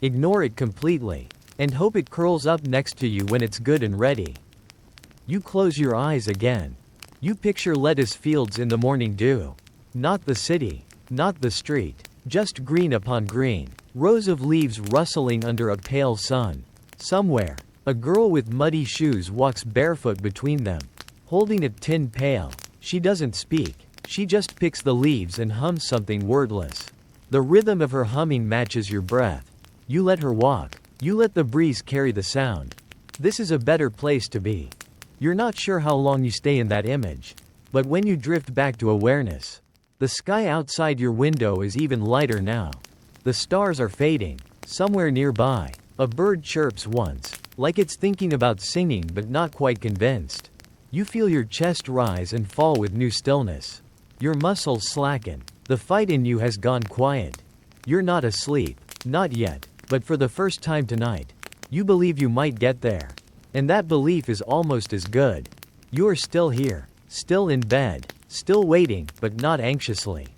Ignore it completely, and hope it curls up next to you when it's good and ready. You close your eyes again. You picture lettuce fields in the morning dew. Not the city, not the street, just green upon green, rows of leaves rustling under a pale sun. Somewhere, a girl with muddy shoes walks barefoot between them, holding a tin pail. She doesn't speak, she just picks the leaves and hums something wordless. The rhythm of her humming matches your breath. You let her walk. You let the breeze carry the sound. This is a better place to be. You're not sure how long you stay in that image. But when you drift back to awareness, the sky outside your window is even lighter now. The stars are fading. Somewhere nearby, a bird chirps once, like it's thinking about singing but not quite convinced. You feel your chest rise and fall with new stillness. Your muscles slacken. The fight in you has gone quiet. You're not asleep. Not yet. But for the first time tonight, you believe you might get there. And that belief is almost as good. You're still here. Still in bed. Still waiting, but not anxiously.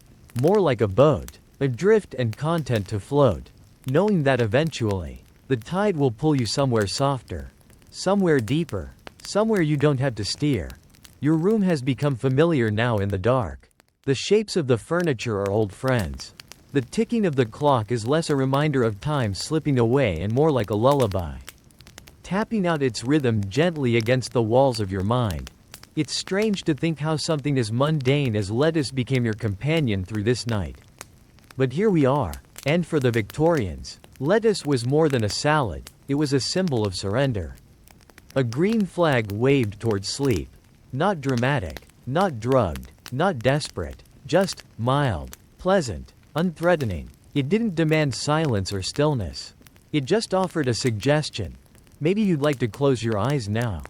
More like a boat. Adrift and content to float. Knowing that eventually, the tide will pull you somewhere softer. Somewhere deeper. Somewhere you don't have to steer. Your room has become familiar now in the dark. The shapes of the furniture are old friends. The ticking of the clock is less a reminder of time slipping away and more like a lullaby, tapping out its rhythm gently against the walls of your mind. It's strange to think how something as mundane as lettuce became your companion through this night. But here we are. And for the Victorians, lettuce was more than a salad, it was a symbol of surrender. A green flag waved towards sleep. Not dramatic, not drugged, not desperate, just mild, pleasant, unthreatening. It didn't demand silence or stillness. It just offered a suggestion. Maybe you'd like to close your eyes now.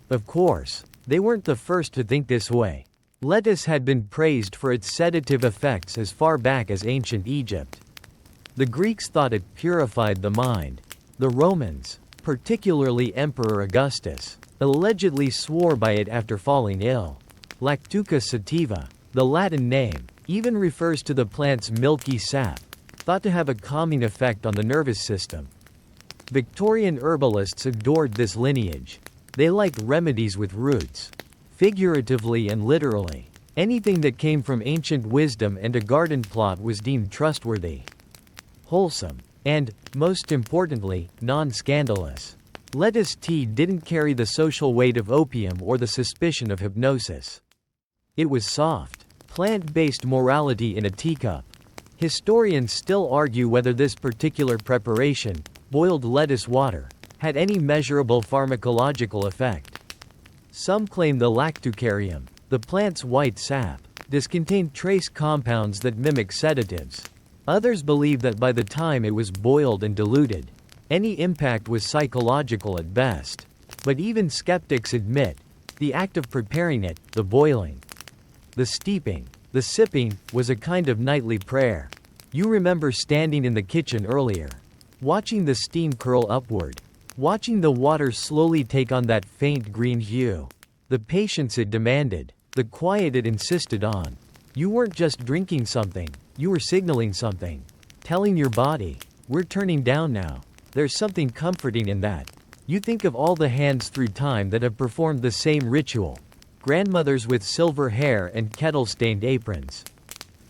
Of course, they weren't the first to think this way. Lettuce had been praised for its sedative effects as far back as ancient Egypt. The Greeks thought it purified the mind. The Romans, particularly Emperor Augustus, allegedly swore by it after falling ill. Lactuca sativa, the Latin name, even refers to the plant's milky sap, thought to have a calming effect on the nervous system. Victorian herbalists adored this lineage. They liked remedies with roots. Figuratively and literally, anything that came from ancient wisdom and a garden plot was deemed trustworthy, wholesome, and, most importantly, non-scandalous. Lettuce tea didn't carry the social weight of opium or the suspicion of hypnosis. It was soft, plant-based morality in a teacup. Historians still argue whether this particular preparation, boiled lettuce water, had any measurable pharmacological effect. Some claim the lactucarium, the plant's white sap, contained trace compounds that mimic sedatives. Others believe that by the time it was boiled and diluted, any impact was psychological at best. But even skeptics admit, the act of preparing it, the boiling, the steeping, the sipping, was a kind of nightly prayer. You remember standing in the kitchen earlier, watching the steam curl upward, watching the water slowly take on that faint green hue. The patience it demanded, the quiet it insisted on. You weren't just drinking something, you were signaling something. Telling your body, we're turning down now. There's something comforting in that. You think of all the hands through time that have performed the same ritual. Grandmothers with silver hair and kettle-stained aprons.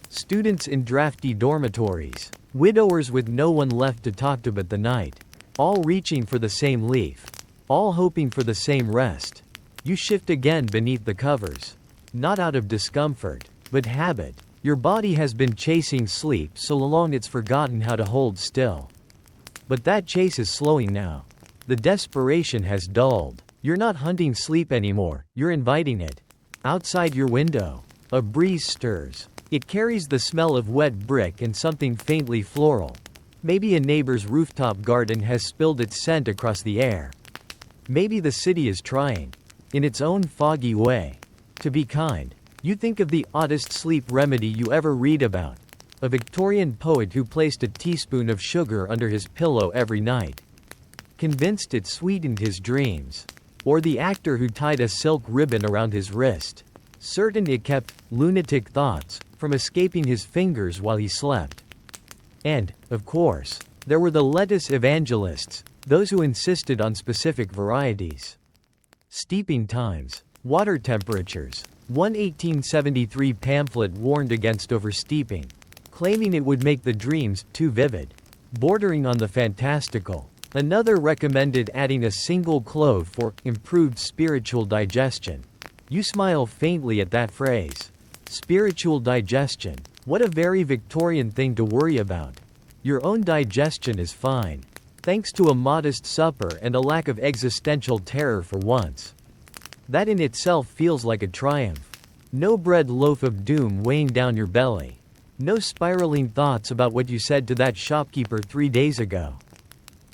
Students in drafty dormitories. Widowers with no one left to talk to but the night. All reaching for the same leaf. All hoping for the same rest. You shift again beneath the covers. Not out of discomfort, but habit. Your body has been chasing sleep so long it's forgotten how to hold still. But that chase is slowing now. The desperation has dulled. You're not hunting sleep anymore, you're inviting it. Outside your window, a breeze stirs. It carries the smell of wet brick and something faintly floral. Maybe a neighbor's rooftop garden has spilled its scent across the air. Maybe the city is trying, in its own foggy way, to be kind. You think of the oddest sleep remedy you ever read about. A Victorian poet who placed a teaspoon of sugar under his pillow every night, convinced it sweetened his dreams. Or the actor who tied a silk ribbon around his wrist, certain it kept lunatic thoughts from escaping his fingers while he slept. And, of course, there were the lettuce evangelists, those who insisted on specific varieties. Steeping times, water temperatures. One 1873 pamphlet warned against oversteeping, claiming it would make the dreams too vivid, bordering on the fantastical. Another recommended adding a single clove for improved spiritual digestion. You smile faintly at that phrase. Spiritual digestion. What a very Victorian thing to worry about. Your own digestion is fine, thanks to a modest supper and a lack of existential terror for once. That in itself feels like a triumph. No bread loaf of doom weighing down your belly. No spiraling thoughts about what you said to that shopkeeper 3 days ago.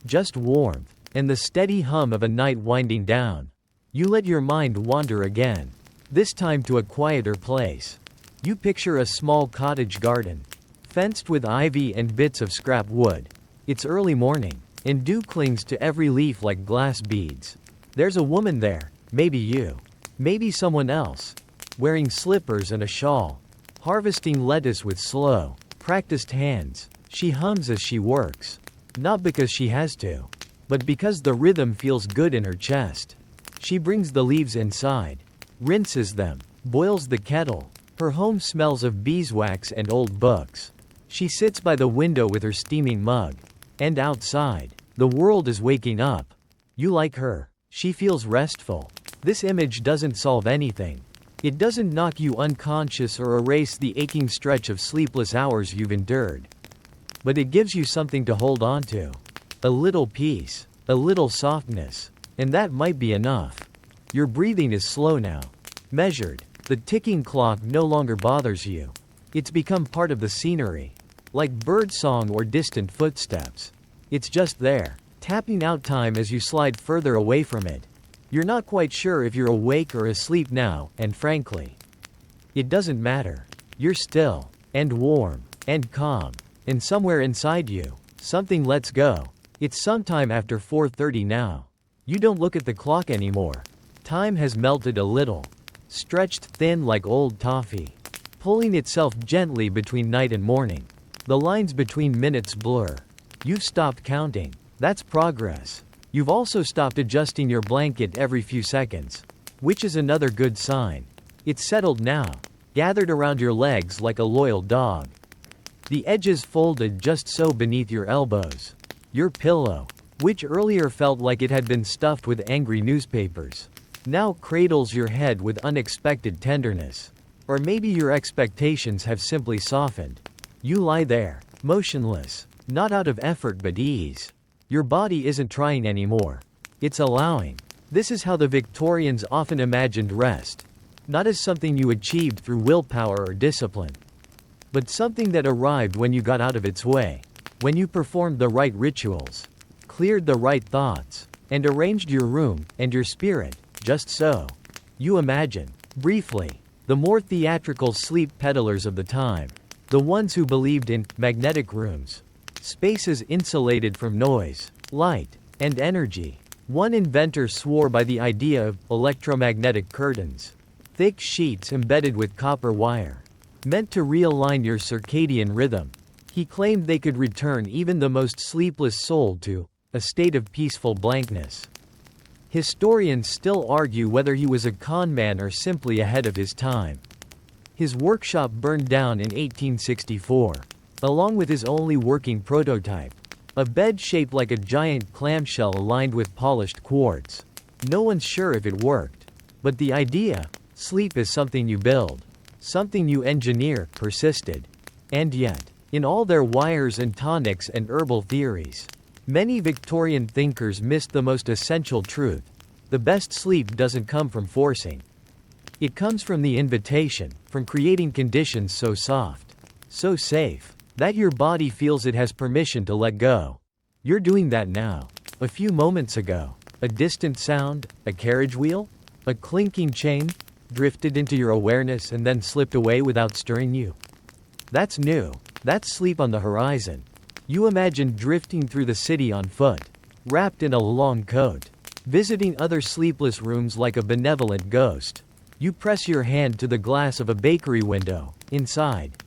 Just warmth, and the steady hum of a night winding down. You let your mind wander again. This time to a quieter place. You picture a small cottage garden, fenced with ivy and bits of scrap wood. It's early morning, and dew clings to every leaf like glass beads. There's a woman there, maybe you, maybe someone else, wearing slippers and a shawl, harvesting lettuce with slow, practiced hands. She hums as she works, not because she has to, but because the rhythm feels good in her chest. She brings the leaves inside, rinses them, boils the kettle. Her home smells of beeswax and old books. She sits by the window with her steaming mug. And outside, the world is waking up. You like her. She feels restful. This image doesn't solve anything. It doesn't knock you unconscious or erase the aching stretch of sleepless hours you've endured. But it gives you something to hold on to. A little peace, a little softness. And that might be enough. Your breathing is slow now. Measured. The ticking clock no longer bothers you. It's become part of the scenery. Like birdsong or distant footsteps. It's just there, tapping out time as you slide further away from it. You're not quite sure if you're awake or asleep now, and frankly, it doesn't matter. You're still, and warm, and calm, and somewhere inside you, something lets go. It's sometime after 4:30 now. You don't look at the clock anymore. Time has melted a little. Stretched thin like old toffee, pulling itself gently between night and morning. The lines between minutes blur. You've stopped counting. That's progress. You've also stopped adjusting your blanket every few seconds, which is another good sign. It's settled now, gathered around your legs like a loyal dog. The edges folded just so beneath your elbows. Your pillow, which earlier felt like it had been stuffed with angry newspapers, now cradles your head with unexpected tenderness. Or maybe your expectations have simply softened. You lie there, motionless, not out of effort but ease. Your body isn't trying anymore. It's allowing. This is how the Victorians often imagined rest. Not as something you achieved through willpower or discipline, but something that arrived when you got out of its way. When you performed the right rituals, cleared the right thoughts, and arranged your room and your spirit. Just so. You imagine, briefly, the more theatrical sleep peddlers of the time. The ones who believed in magnetic rooms. Spaces insulated from noise, light, and energy. One inventor swore by the idea of electromagnetic curtains. Thick sheets embedded with copper wire. Meant to realign your circadian rhythm. He claimed they could return even the most sleepless soul to a state of peaceful blankness. Historians still argue whether he was a con man or simply ahead of his time. His workshop burned down in 1864, along with his only working prototype, a bed shaped like a giant clamshell lined with polished quartz. No one's sure if it worked, but the idea, sleep is something you build, something you engineer, persisted. And yet, in all their wires and tonics and herbal theories, many Victorian thinkers missed the most essential truth. The best sleep doesn't come from forcing. It comes from the invitation, from creating conditions so soft, so safe, that your body feels it has permission to let go. You're doing that now. A few moments ago, a distant sound, a carriage wheel, a clinking chain, drifted into your awareness and then slipped away without stirring you. That's new. That's sleep on the horizon. You imagine drifting through the city on foot, wrapped in a long coat, visiting other sleepless rooms like a benevolent ghost. You press your hand to the glass of a bakery window. Inside,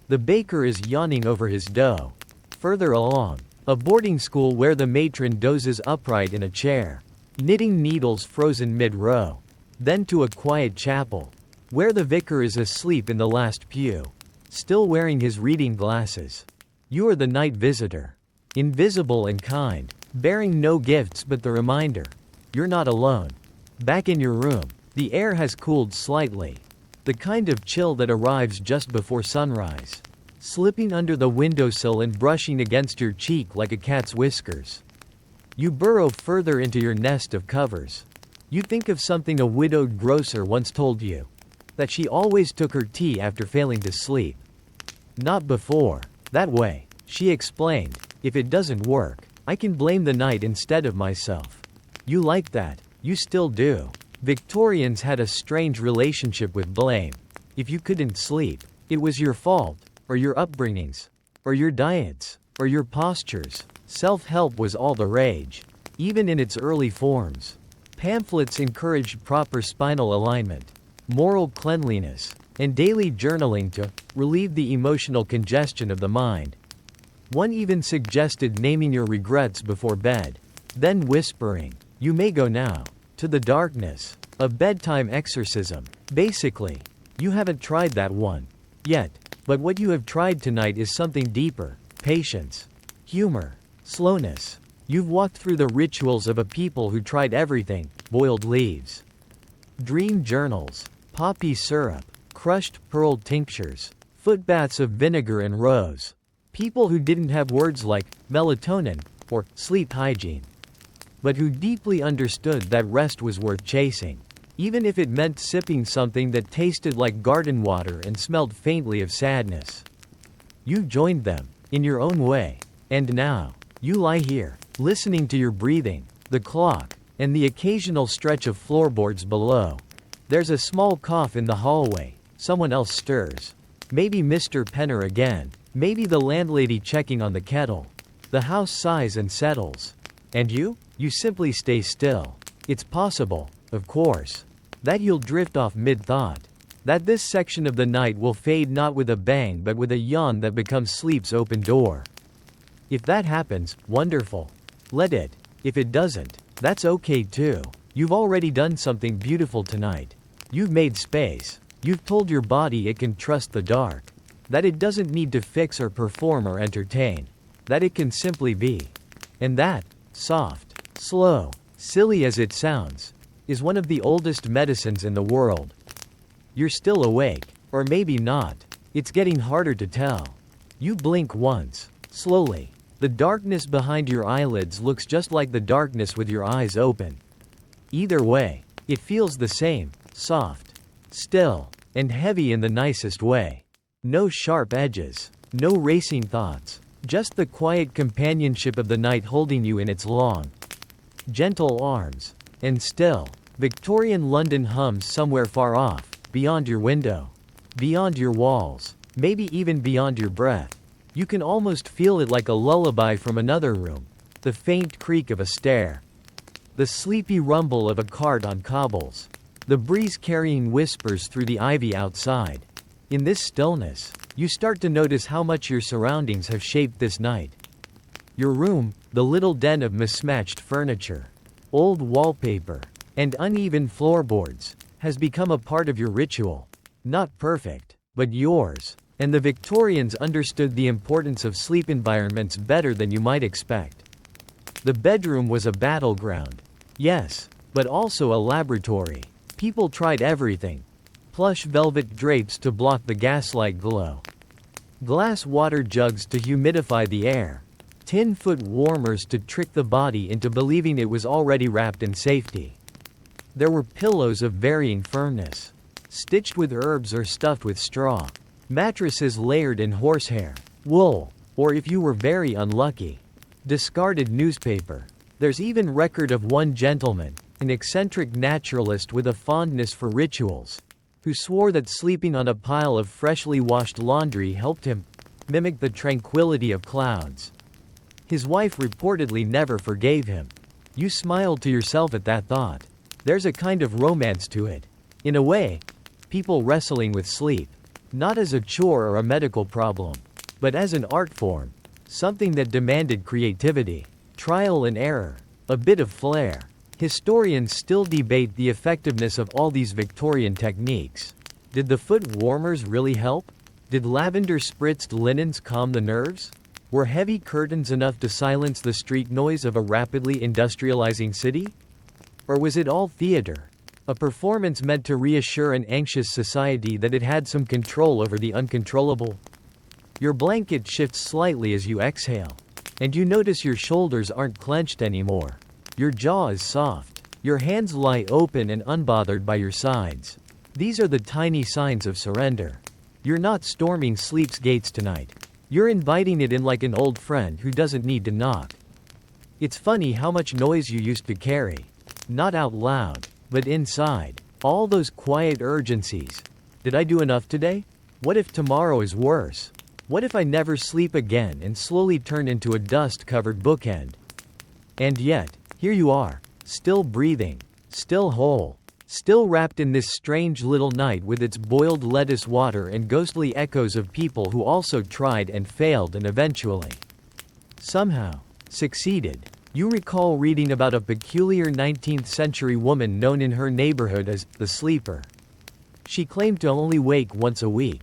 the baker is yawning over his dough. Further along, a boarding school where the matron dozes upright in a chair, knitting needles frozen mid-row. Then to a quiet chapel, where the vicar is asleep in the last pew, still wearing his reading glasses. You are the night visitor, invisible and kind, bearing no gifts but the reminder. You're not alone. Back in your room, the air has cooled slightly, the kind of chill that arrives just before sunrise, slipping under the windowsill and brushing against your cheek like a cat's whiskers. You burrow further into your nest of covers. You think of something a widowed grocer once told you, that she always took her tea after failing to sleep. Not before. That way, she explained, if it doesn't work, I can blame the night instead of myself. You like that. You still do. Victorians had a strange relationship with blame. If you couldn't sleep, it was your fault, or your upbringings, or your diets, or your postures. Self-help was all the rage, even in its early forms. Pamphlets encouraged proper spinal alignment, moral cleanliness, and daily journaling to relieve the emotional congestion of the mind. One even suggested naming your regrets before bed, then whispering, "You may go now," to the darkness. A bedtime exorcism. Basically, you haven't tried that one yet, but what you have tried tonight is something deeper: patience, humor, slowness. You've walked through the rituals of a people who tried everything: boiled leaves, dream journals, poppy syrup, crushed pearl tinctures, footbaths of vinegar and rose. People who didn't have words like melatonin or sleep hygiene, but who deeply understood that rest was worth chasing, even if it meant sipping something that tasted like garden water and smelled faintly of sadness. You joined them, in your own way. And now, you lie here, listening to your breathing, the clock, and the occasional stretch of floorboards below. There's a small cough in the hallway, someone else stirs. Maybe Mr. Penner again, maybe the landlady checking on the kettle. The house sighs and settles. And you simply stay still. It's possible, of course, that you'll drift off mid-thought. That this section of the night will fade not with a bang but with a yawn that becomes sleep's open door. If that happens, wonderful. Let it. If it doesn't, that's okay too. You've already done something beautiful tonight. You've made space. You've told your body it can trust the dark. That it doesn't need to fix or perform or entertain. That it can simply be. And that, soft, slow, silly as it sounds, is one of the oldest medicines in the world. You're still awake, or maybe not. It's getting harder to tell. You blink once, slowly. The darkness behind your eyelids looks just like the darkness with your eyes open. Either way, it feels the same: soft, still, and heavy in the nicest way. No sharp edges, no racing thoughts, just the quiet companionship of the night holding you in its long, gentle arms. And still, Victorian London hums somewhere far off, beyond your window, beyond your walls, maybe even beyond your breath. You can almost feel it like a lullaby from another room. The faint creak of a stair, the sleepy rumble of a cart on cobbles, the breeze carrying whispers through the ivy outside. In this stillness, you start to notice how much your surroundings have shaped this night. Your room, the little den of mismatched furniture, old wallpaper, and uneven floorboards, has become a part of your ritual. Not perfect, but yours. And the Victorians understood the importance of sleep environments better than you might expect. The bedroom was a battleground. Yes, but also a laboratory. People tried everything. Plush velvet drapes to block the gaslight glow, glass water jugs to humidify the air, tin foot warmers to trick the body into believing it was already wrapped in safety. There were pillows of varying firmness, stitched with herbs or stuffed with straw, mattresses layered in horsehair, wool, or if you were very unlucky, discarded newspaper. There's even record of one gentleman, an eccentric naturalist with a fondness for rituals, who swore that sleeping on a pile of freshly washed laundry helped him mimic the tranquility of clouds. His wife reportedly never forgave him. You smiled to yourself at that thought. There's a kind of romance to it. In a way, people wrestling with sleep, not as a chore or a medical problem, but as an art form, something that demanded creativity, trial and error, a bit of flair. Historians still debate the effectiveness of all these Victorian techniques. Did the foot warmers really help? Did lavender-spritzed linens calm the nerves? Were heavy curtains enough to silence the street noise of a rapidly industrializing city? Or was it all theater? A performance meant to reassure an anxious society that it had some control over the uncontrollable. Your blanket shifts slightly as you exhale, and you notice your shoulders aren't clenched anymore. Your jaw is soft. Your hands lie open and unbothered by your sides. These are the tiny signs of surrender. You're not storming sleep's gates tonight. You're inviting it in like an old friend who doesn't need to knock. It's funny how much noise you used to carry. Not out loud, but inside. All those quiet urgencies. Did I do enough today? What if tomorrow is worse? What if I never sleep again and slowly turn into a dust-covered bookend? And yet, here you are, still breathing, still whole, still wrapped in this strange little night with its boiled lettuce water and ghostly echoes of people who also tried and failed and eventually, somehow, succeeded. You recall reading about a peculiar 19th century woman known in her neighborhood as the sleeper. She claimed to only wake once a week,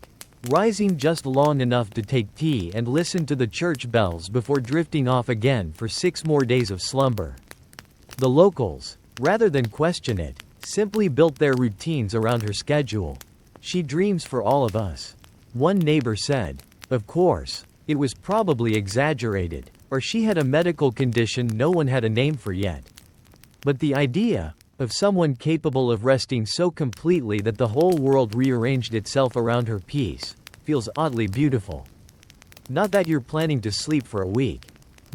rising just long enough to take tea and listen to the church bells before drifting off again for 6 more days of slumber. The locals, rather than question it, simply built their routines around her schedule. She dreams for all of us. One neighbor said. Of course, it was probably exaggerated, or she had a medical condition no one had a name for yet. But the idea of someone capable of resting so completely that the whole world rearranged itself around her peace feels oddly beautiful. Not that you're planning to sleep for a week.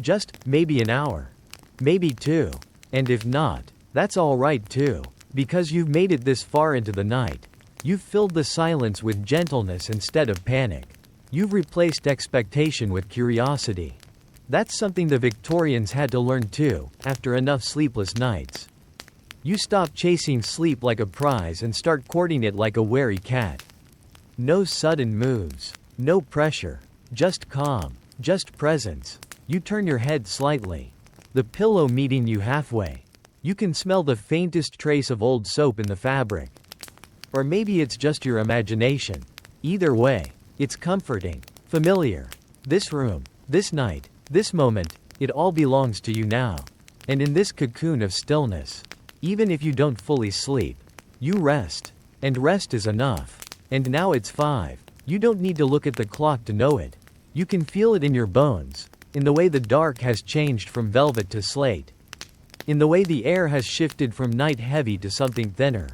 Just maybe an hour. Maybe 2. And if not, that's alright too, because you've made it this far into the night. You've filled the silence with gentleness instead of panic. You've replaced expectation with curiosity. That's something the Victorians had to learn too, after enough sleepless nights. You stop chasing sleep like a prize and start courting it like a wary cat. No sudden moves. No pressure. Just calm. Just presence. You turn your head slightly. The pillow meeting you halfway. You can smell the faintest trace of old soap in the fabric. Or maybe it's just your imagination. Either way, it's comforting. Familiar. This room. This night. This moment. It all belongs to you now. And in this cocoon of stillness, even if you don't fully sleep, you rest. And rest is enough. And now it's 5. You don't need to look at the clock to know it. You can feel it in your bones, in the way the dark has changed from velvet to slate, in the way the air has shifted from night heavy to something thinner,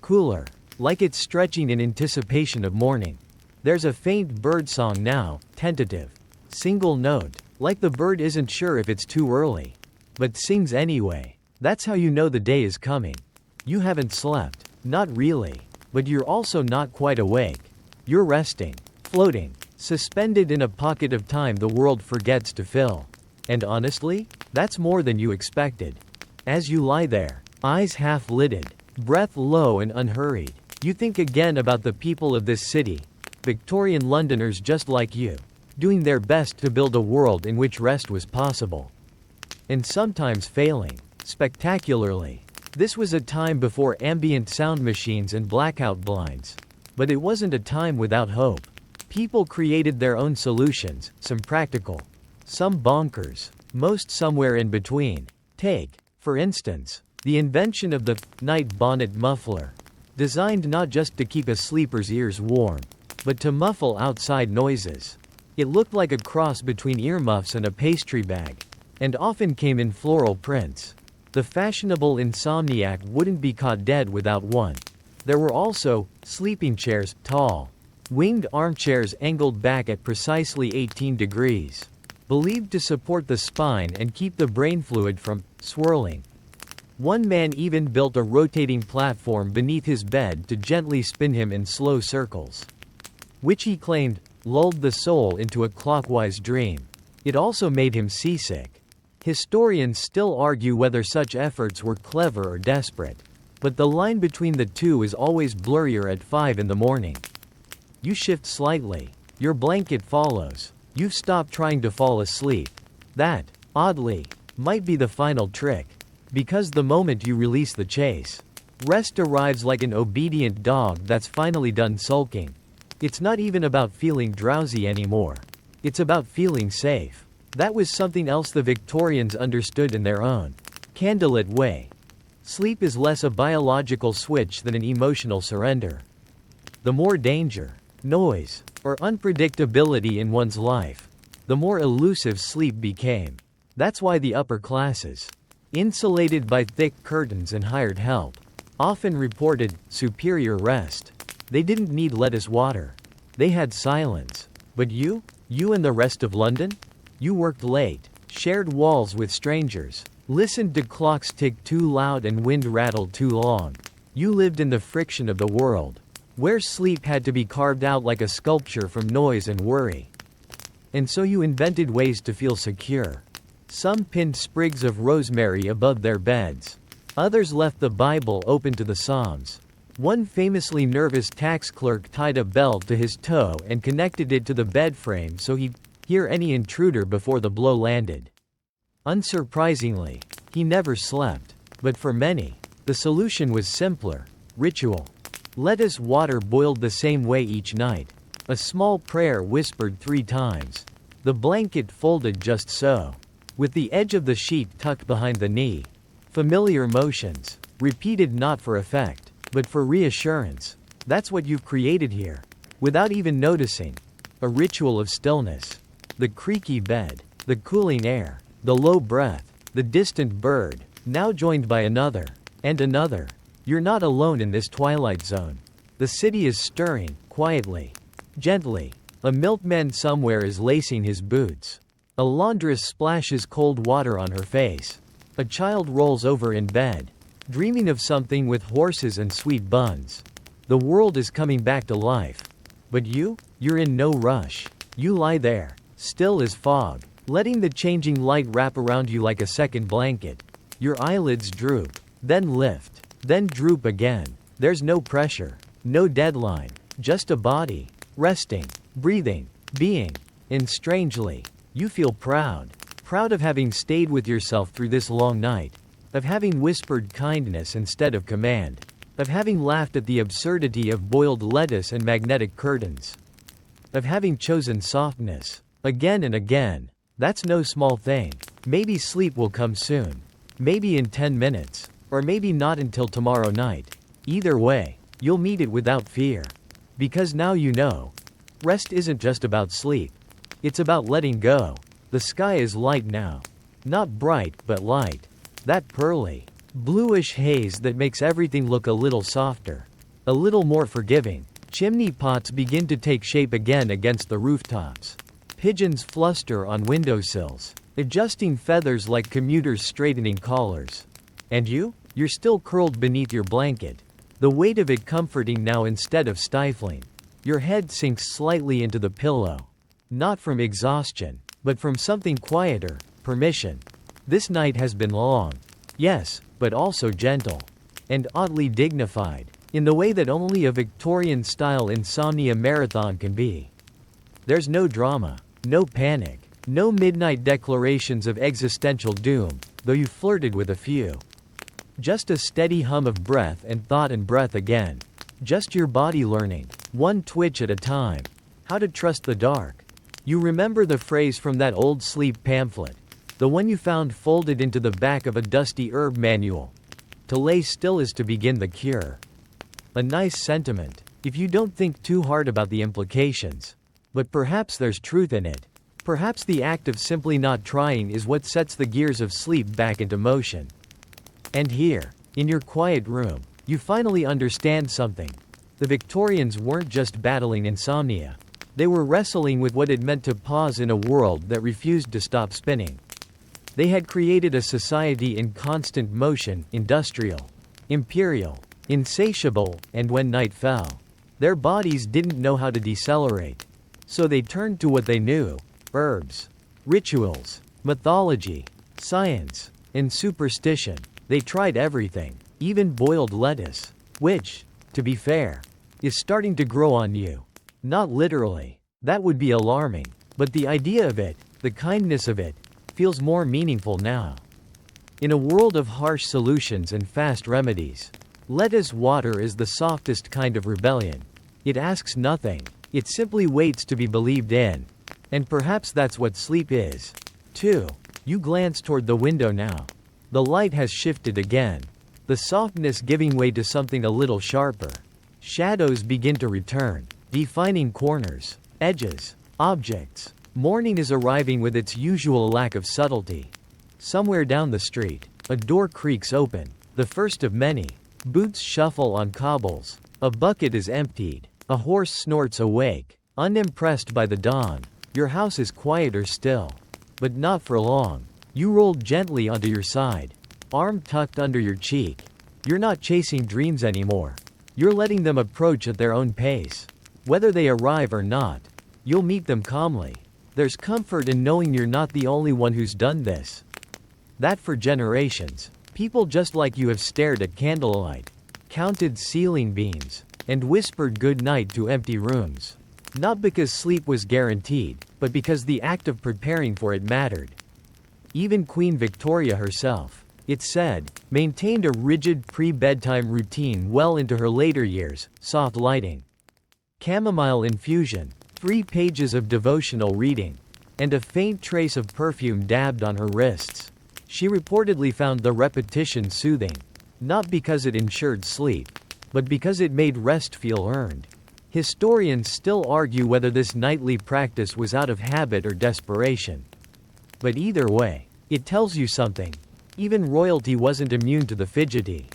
cooler, like it's stretching in anticipation of morning. There's a faint bird song now, tentative, single note, like the bird isn't sure if it's too early, but sings anyway. That's how you know the day is coming. You haven't slept, not really, but you're also not quite awake. You're resting, floating, suspended in a pocket of time the world forgets to fill. And honestly, that's more than you expected. As you lie there, eyes half-lidded, breath low and unhurried, you think again about the people of this city, Victorian Londoners just like you, doing their best to build a world in which rest was possible. And sometimes failing, spectacularly. This was a time before ambient sound machines and blackout blinds. But it wasn't a time without hope. People created their own solutions, some practical, some bonkers, most somewhere in between. Take, for instance, the invention of the night bonnet muffler, designed not just to keep a sleeper's ears warm, but to muffle outside noises. It looked like a cross between earmuffs and a pastry bag, and often came in floral prints. The fashionable insomniac wouldn't be caught dead without one. There were also sleeping chairs, tall, winged armchairs angled back at precisely 18 degrees, believed to support the spine and keep the brain fluid from swirling. One man even built a rotating platform beneath his bed to gently spin him in slow circles, which he claimed lulled the soul into a clockwise dream. It also made him seasick. Historians still argue whether such efforts were clever or desperate, but the line between the two is always blurrier at 5 in the morning. You shift slightly. Your blanket follows. You've stopped trying to fall asleep. That, oddly, might be the final trick. Because the moment you release the chase, rest arrives like an obedient dog that's finally done sulking. It's not even about feeling drowsy anymore. It's about feeling safe. That was something else the Victorians understood in their own candlelit way. Sleep is less a biological switch than an emotional surrender. The more danger, noise, or unpredictability in one's life, the more elusive sleep became. That's why the upper classes, insulated by thick curtains and hired help, often reported superior rest. They didn't need lettuce water. They had silence. But you and the rest of London? You worked late, shared walls with strangers, Listened to clocks tick too loud and wind rattle too long. You lived in the friction of the world, where sleep had to be carved out like a sculpture from noise and worry. And so you invented ways to feel secure. Some pinned sprigs of rosemary above their beds. Others left the Bible open to the Psalms. One famously nervous tax clerk tied a bell to his toe and connected it to the bed frame so he'd hear any intruder before the blow landed. Unsurprisingly, he never slept. But for many, the solution was simpler: ritual. Lettuce water boiled the same way each night. A small prayer whispered 3 times. The blanket folded just so, with the edge of the sheet tucked behind the knee. Familiar motions, repeated not for effect, but for reassurance. That's what you've created here, without even noticing. A ritual of stillness. The creaky bed, the cooling air, the low breath, the distant bird, now joined by another, and another. You're not alone in this twilight zone. The city is stirring, quietly, gently. A milkman somewhere is lacing his boots. A laundress splashes cold water on her face. A child rolls over in bed, dreaming of something with horses and sweet buns. The world is coming back to life. But you're in no rush. You lie there, still as fog, letting the changing light wrap around you like a second blanket. Your eyelids droop, then lift, then droop again. There's no pressure, no deadline, just a body, resting, breathing, being. And strangely, you feel proud. Proud of having stayed with yourself through this long night. Of having whispered kindness instead of command. Of having laughed at the absurdity of boiled lettuce and magnetic curtains. Of having chosen softness, again and again. That's no small thing. Maybe sleep will come soon. Maybe in 10 minutes. Or maybe not until tomorrow night. Either way, you'll meet it without fear. Because now you know. Rest isn't just about sleep. It's about letting go. The sky is light now. Not bright, but light. That pearly, bluish haze that makes everything look a little softer. A little more forgiving. Chimney pots begin to take shape again against the rooftops. Pigeons fluster on windowsills, adjusting feathers like commuters straightening collars. And you're still curled beneath your blanket. The weight of it comforting now instead of stifling. Your head sinks slightly into the pillow. Not from exhaustion, but from something quieter, permission. This night has been long. Yes, but also gentle. And oddly dignified, in the way that only a Victorian-style insomnia marathon can be. There's no drama, no panic, no midnight declarations of existential doom, though you flirted with a few. Just a steady hum of breath and thought and breath again. Just your body learning, one twitch at a time, how to trust the dark. You remember the phrase from that old sleep pamphlet, the one you found folded into the back of a dusty herb manual. To lay still is to begin the cure. A nice sentiment, if you don't think too hard about the implications. But perhaps there's truth in it. Perhaps the act of simply not trying is what sets the gears of sleep back into motion. And here, in your quiet room, you finally understand something. The Victorians weren't just battling insomnia. They were wrestling with what it meant to pause in a world that refused to stop spinning. They had created a society in constant motion, industrial, imperial, insatiable, and when night fell, their bodies didn't know how to decelerate. So they turned to what they knew: herbs, rituals, mythology, science, and superstition. They tried everything, even boiled lettuce, which, to be fair, is starting to grow on you. Not literally. That would be alarming. But the idea of it, the kindness of it, feels more meaningful now. In a world of harsh solutions and fast remedies, lettuce water is the softest kind of rebellion. It asks nothing. It simply waits to be believed in. And perhaps that's what sleep is, too. You glance toward the window now. The light has shifted again. The softness giving way to something a little sharper. Shadows begin to return, defining corners, edges, objects. Morning is arriving with its usual lack of subtlety. Somewhere down the street, a door creaks open, the first of many. Boots shuffle on cobbles. A bucket is emptied. A horse snorts awake, unimpressed by the dawn. Your house is quieter still. But not for long. You rolled gently onto your side, arm tucked under your cheek. You're not chasing dreams anymore. You're letting them approach at their own pace. Whether they arrive or not, you'll meet them calmly. There's comfort in knowing you're not the only one who's done this. That for generations, people just like you have stared at candlelight, counted ceiling beams, and whispered good night to empty rooms. Not because sleep was guaranteed, but because the act of preparing for it mattered. Even Queen Victoria herself, it's said, maintained a rigid pre-bedtime routine well into her later years: soft lighting, chamomile infusion, 3 pages of devotional reading, and a faint trace of perfume dabbed on her wrists. She reportedly found the repetition soothing, not because it ensured sleep, but because it made rest feel earned. Historians still argue whether this nightly practice was out of habit or desperation. But either way, it tells you something. Even royalty wasn't immune to the fidgety,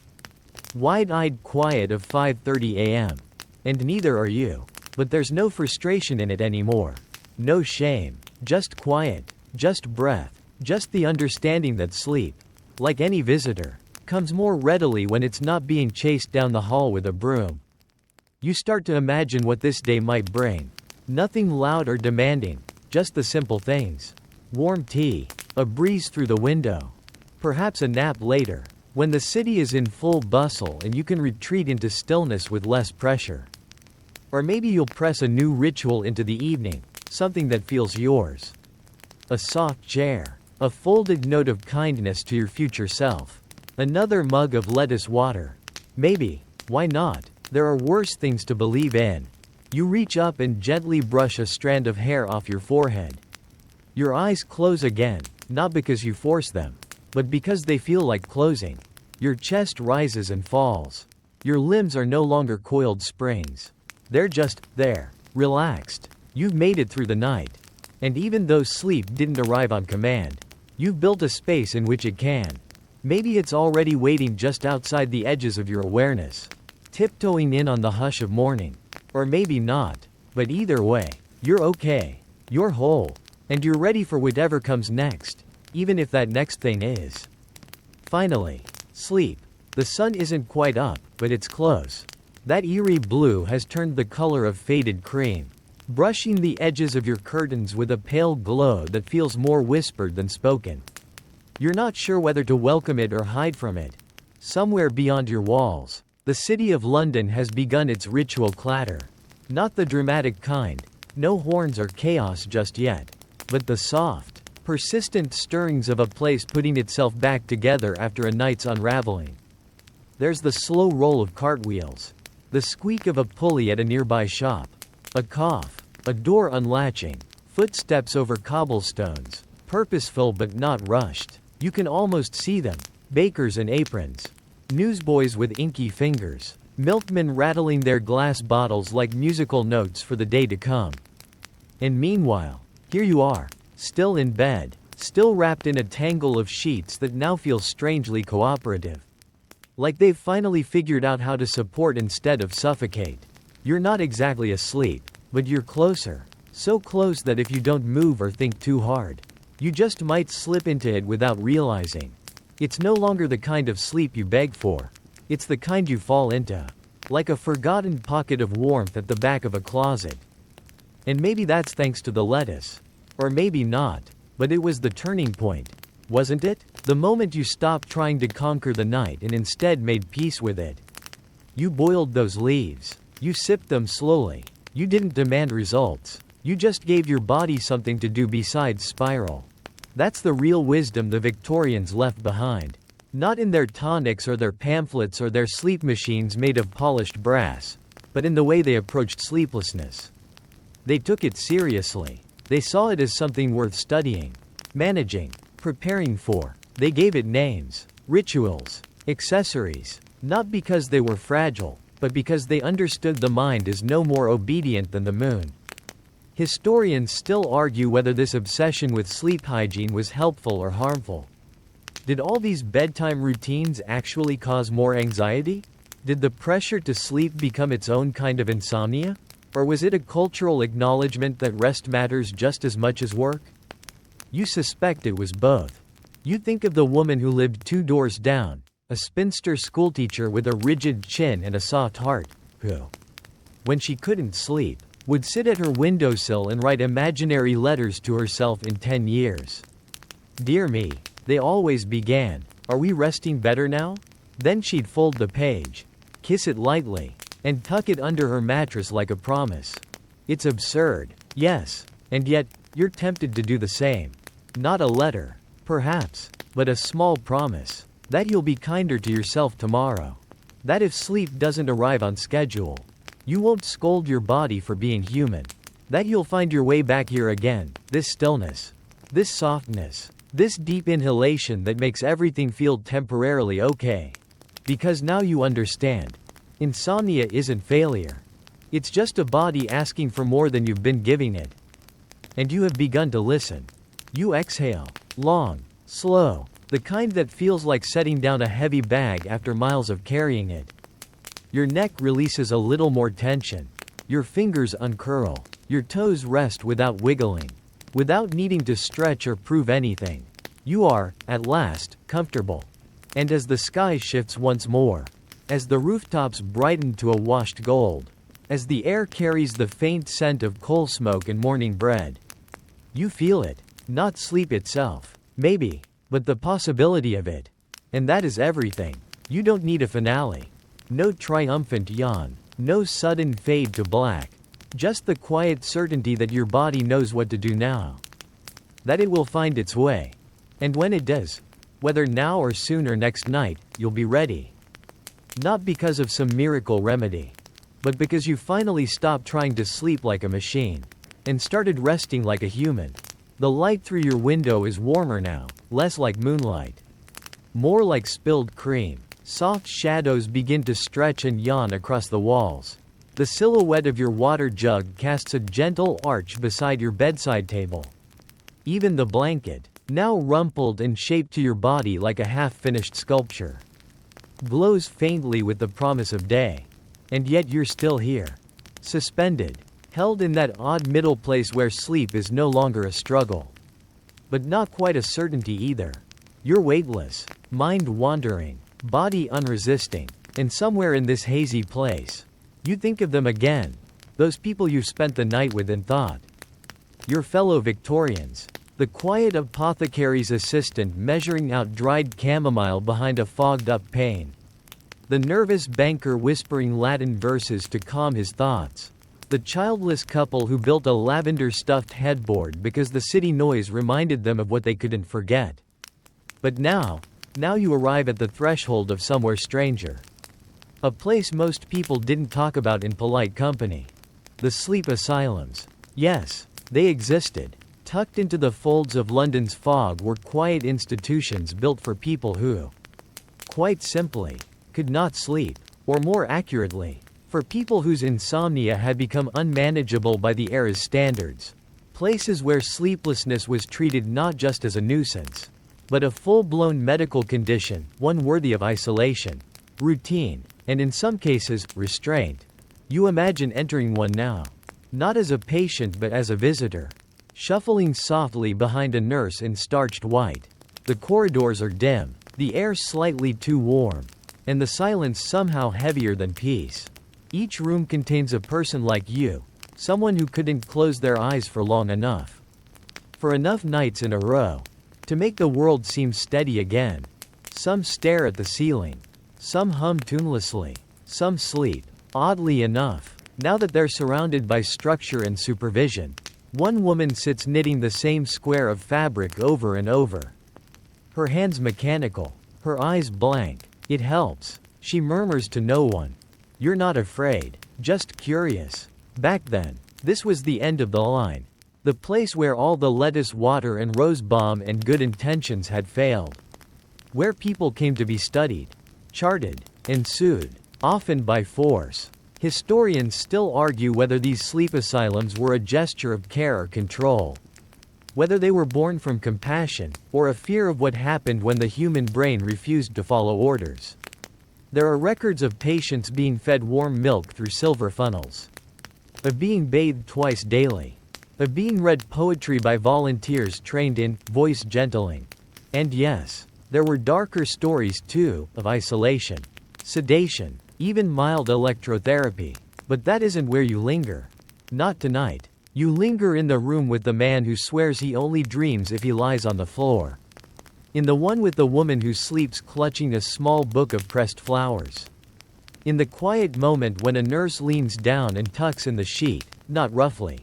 wide-eyed quiet of 5:30 a.m. And neither are you. But there's no frustration in it anymore. No shame. Just quiet. Just breath. Just the understanding that sleep, like any visitor, comes more readily when it's not being chased down the hall with a broom. You start to imagine what this day might bring. Nothing loud or demanding, just the simple things. Warm tea, a breeze through the window, perhaps a nap later, when the city is in full bustle and you can retreat into stillness with less pressure. Or maybe you'll press a new ritual into the evening, something that feels yours. A soft chair, a folded note of kindness to your future self, another mug of lettuce water. Maybe, why not? There are worse things to believe in. You reach up and gently brush a strand of hair off your forehead. Your eyes close again, not because you force them, but because they feel like closing. Your chest rises and falls. Your limbs are no longer coiled springs. They're just there, relaxed. You've made it through the night. And even though sleep didn't arrive on command, you've built a space in which it can. Maybe it's already waiting just outside the edges of your awareness, tiptoeing in on the hush of morning. Or maybe not. But either way, you're okay. You're whole. And you're ready for whatever comes next, even if that next thing is. Finally, sleep. The sun isn't quite up, but it's close. That eerie blue has turned the color of faded cream, brushing the edges of your curtains with a pale glow that feels more whispered than spoken. You're not sure whether to welcome it or hide from it. Somewhere beyond your walls, the city of London has begun its ritual clatter. Not the dramatic kind, no horns or chaos just yet, but the soft, persistent stirrings of a place putting itself back together after a night's unraveling. There's the slow roll of cartwheels, the squeak of a pulley at a nearby shop, a cough, a door unlatching, footsteps over cobblestones, purposeful but not rushed. You can almost see them, bakers in aprons, newsboys with inky fingers, milkmen rattling their glass bottles like musical notes for the day to come. And meanwhile, here you are, still in bed, still wrapped in a tangle of sheets that now feel strangely cooperative. Like they've finally figured out how to support instead of suffocate. You're not exactly asleep, but you're closer. So close that if you don't move or think too hard, you just might slip into it without realizing. It's no longer the kind of sleep you beg for. It's the kind you fall into. Like a forgotten pocket of warmth at the back of a closet. And maybe that's thanks to the lettuce. Or maybe not. But it was the turning point, wasn't it? The moment you stopped trying to conquer the night and instead made peace with it. You boiled those leaves. You sipped them slowly. You didn't demand results. You just gave your body something to do besides spiral. That's the real wisdom the Victorians left behind. Not in their tonics or their pamphlets or their sleep machines made of polished brass, but in the way they approached sleeplessness. They took it seriously. They saw it as something worth studying, managing, preparing for. They gave it names, rituals, accessories, not because they were fragile, but because they understood the mind is no more obedient than the moon. Historians still argue whether this obsession with sleep hygiene was helpful or harmful. Did all these bedtime routines actually cause more anxiety? Did the pressure to sleep become its own kind of insomnia? Or was it a cultural acknowledgement that rest matters just as much as work? You suspect it was both. You think of the woman who lived 2 doors down, a spinster schoolteacher with a rigid chin and a soft heart, who, when she couldn't sleep, would sit at her windowsill and write imaginary letters to herself in 10 years. Dear me, they always began, "Are we resting better now?" Then she'd fold the page, kiss it lightly, and tuck it under her mattress like a promise. It's absurd, yes, and yet, you're tempted to do the same. Not a letter, perhaps, but a small promise that you'll be kinder to yourself tomorrow. That if sleep doesn't arrive on schedule, you won't scold your body for being human. That you'll find your way back here again, this stillness, this softness, this deep inhalation that makes everything feel temporarily okay. Because now you understand. Insomnia isn't failure. It's just a body asking for more than you've been giving it. And you have begun to listen. You exhale, long, slow, the kind that feels like setting down a heavy bag after miles of carrying it. Your neck releases a little more tension. Your fingers uncurl. Your toes rest without wiggling. Without needing to stretch or prove anything. You are, at last, comfortable. And as the sky shifts once more, as the rooftops brighten to a washed gold, as the air carries the faint scent of coal smoke and morning bread, you feel it, not sleep itself, maybe, but the possibility of it. And that is everything. You don't need a finale. No triumphant yawn, no sudden fade to black. Just the quiet certainty that your body knows what to do now. That it will find its way. And when it does, whether now or soon or next night, you'll be ready. Not because of some miracle remedy, but because you finally stopped trying to sleep like a machine, and started resting like a human. The light through your window is warmer now, less like moonlight. More like spilled cream. Soft shadows begin to stretch and yawn across the walls. The silhouette of your water jug casts a gentle arch beside your bedside table. Even the blanket, now rumpled and shaped to your body like a half-finished sculpture, glows faintly with the promise of day. And yet you're still here. Suspended, held in that odd middle place where sleep is no longer a struggle. But not quite a certainty either. You're weightless, mind wandering, body unresisting, and somewhere in this hazy place, you think of them again, those people you spent the night with and thought. Your fellow Victorians. The quiet apothecary's assistant measuring out dried chamomile behind a fogged-up pane. The nervous banker whispering Latin verses to calm his thoughts. The childless couple who built a lavender-stuffed headboard because the city noise reminded them of what they couldn't forget. But now you arrive at the threshold of somewhere stranger. A place most people didn't talk about in polite company. The sleep asylums. Yes, they existed. Tucked into the folds of London's fog were quiet institutions built for people who, quite simply, could not sleep, or more accurately, for people whose insomnia had become unmanageable by the era's standards. Places where sleeplessness was treated not just as a nuisance, but a full-blown medical condition, one worthy of isolation, routine, and in some cases, restraint. You imagine entering one now, not as a patient but as a visitor. Shuffling softly behind a nurse in starched white. The corridors are dim, the air slightly too warm, and the silence somehow heavier than peace. Each room contains a person like you, someone who couldn't close their eyes for long enough. For enough nights in a row, to make the world seem steady again. Some stare at the ceiling. Some hum tunelessly. Some sleep. Oddly enough, now that they're surrounded by structure and supervision. One woman sits knitting the same square of fabric over and over. Her hands mechanical, her eyes blank. It helps. She murmurs to no one. You're not afraid, just curious. Back then, this was the end of the line. The place where all the lettuce water and rose balm and good intentions had failed. Where people came to be studied, charted, and soothed, often by force. Historians still argue whether these sleep asylums were a gesture of care or control. Whether they were born from compassion, or a fear of what happened when the human brain refused to follow orders. There are records of patients being fed warm milk through silver funnels. Of being bathed twice daily. Of being read poetry by volunteers trained in voice gentling. And yes, there were darker stories too, of isolation, sedation, even mild electrotherapy. But that isn't where you linger. Not tonight. You linger in the room with the man who swears he only dreams if he lies on the floor. In the one with the woman who sleeps clutching a small book of pressed flowers. In the quiet moment when a nurse leans down and tucks in the sheet, not roughly,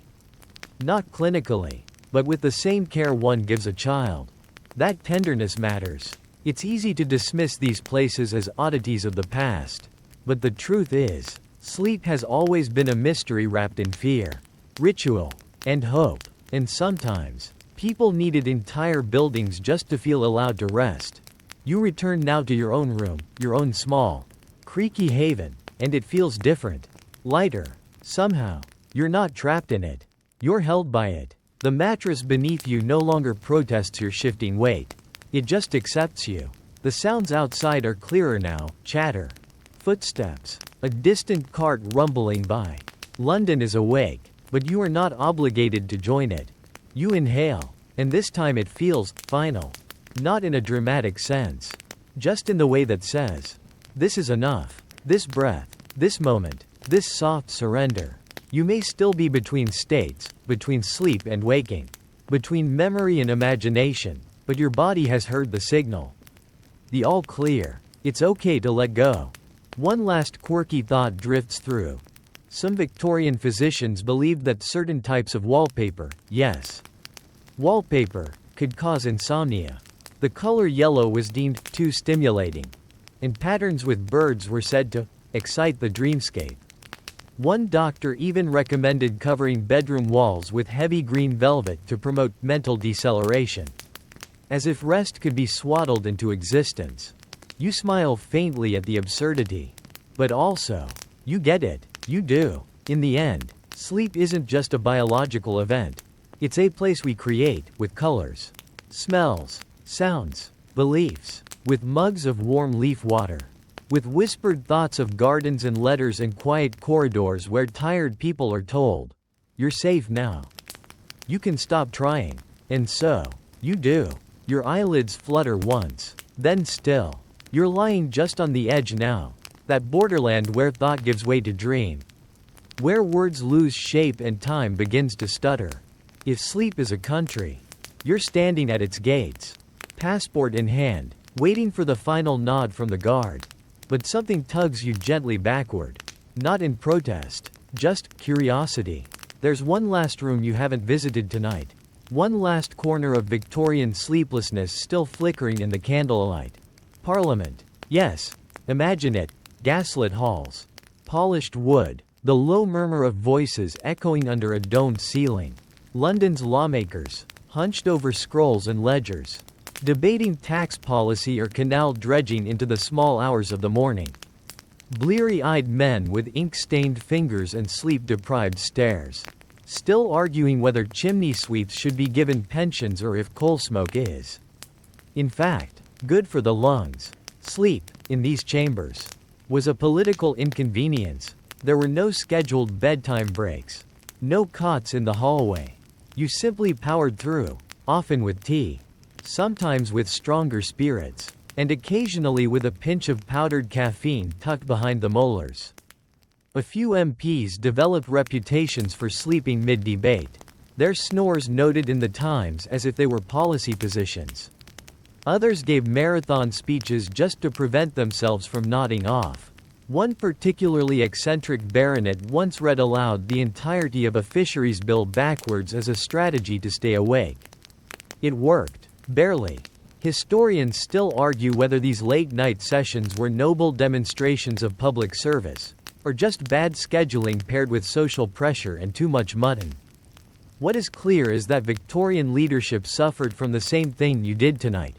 not clinically, but with the same care one gives a child. That tenderness matters. It's easy to dismiss these places as oddities of the past. But the truth is, sleep has always been a mystery wrapped in fear, ritual, and hope. And sometimes, people needed entire buildings just to feel allowed to rest. You return now to your own room, your own small, creaky haven, and it feels different. Lighter. Somehow. You're not trapped in it. You're held by it. The mattress beneath you no longer protests your shifting weight. It just accepts you. The sounds outside are clearer now, chatter, footsteps, a distant cart rumbling by. London is awake, but you are not obligated to join it. You inhale, and this time it feels final. Not in a dramatic sense. Just in the way that says, this is enough. This breath, this moment, this soft surrender. You may still be between states, between sleep and waking, between memory and imagination, but your body has heard the signal. The all clear. It's okay to let go. One last quirky thought drifts through. Some Victorian physicians believed that certain types of wallpaper, yes, wallpaper, could cause insomnia. The color yellow was deemed too stimulating, and patterns with birds were said to excite the dreamscape. One doctor even recommended covering bedroom walls with heavy green velvet to promote mental deceleration. As if rest could be swaddled into existence. You smile faintly at the absurdity. But also, you get it. You do. In the end, sleep isn't just a biological event. It's a place we create, with colors, smells, sounds, beliefs, with mugs of warm leaf water, with whispered thoughts of gardens and letters and quiet corridors where tired people are told, you're safe now. You can stop trying. And so, you do. Your eyelids flutter once, then still. You're lying just on the edge now. That borderland where thought gives way to dream. Where words lose shape and time begins to stutter. If sleep is a country, you're standing at its gates, passport in hand, waiting for the final nod from the guard. But something tugs you gently backward. Not in protest, just curiosity. There's one last room you haven't visited tonight. One last corner of Victorian sleeplessness still flickering in the candlelight. Parliament. Yes. Imagine it. Gaslit halls. Polished wood. The low murmur of voices echoing under a domed ceiling. London's lawmakers, hunched over scrolls and ledgers, debating tax policy or canal dredging into the small hours of the morning. Bleary-eyed men with ink-stained fingers and sleep-deprived stares, still arguing whether chimney sweeps should be given pensions or if coal smoke is, in fact, good for the lungs. Sleep, in these chambers, was a political inconvenience. There were no scheduled bedtime breaks, no cots in the hallway. You simply powered through, often with tea, sometimes with stronger spirits, and occasionally with a pinch of powdered caffeine tucked behind the molars. A few MPs developed reputations for sleeping mid-debate, their snores noted in the Times as if they were policy positions. Others gave marathon speeches just to prevent themselves from nodding off. One particularly eccentric baronet once read aloud the entirety of a fisheries bill backwards as a strategy to stay awake. It worked. Barely. Historians still argue whether these late-night sessions were noble demonstrations of public service, or just bad scheduling paired with social pressure and too much mutton. What is clear is that Victorian leadership suffered from the same thing you did tonight.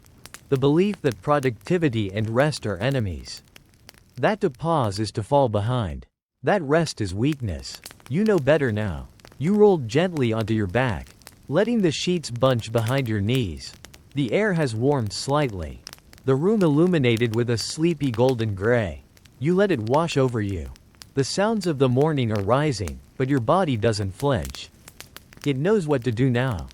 The belief that productivity and rest are enemies. That to pause is to fall behind. That rest is weakness. You know better now. You rolled gently onto your back, letting the sheets bunch behind your knees. The air has warmed slightly. The room illuminated with a sleepy golden gray. You let it wash over you. The sounds of the morning are rising, but your body doesn't flinch. It knows what to do now.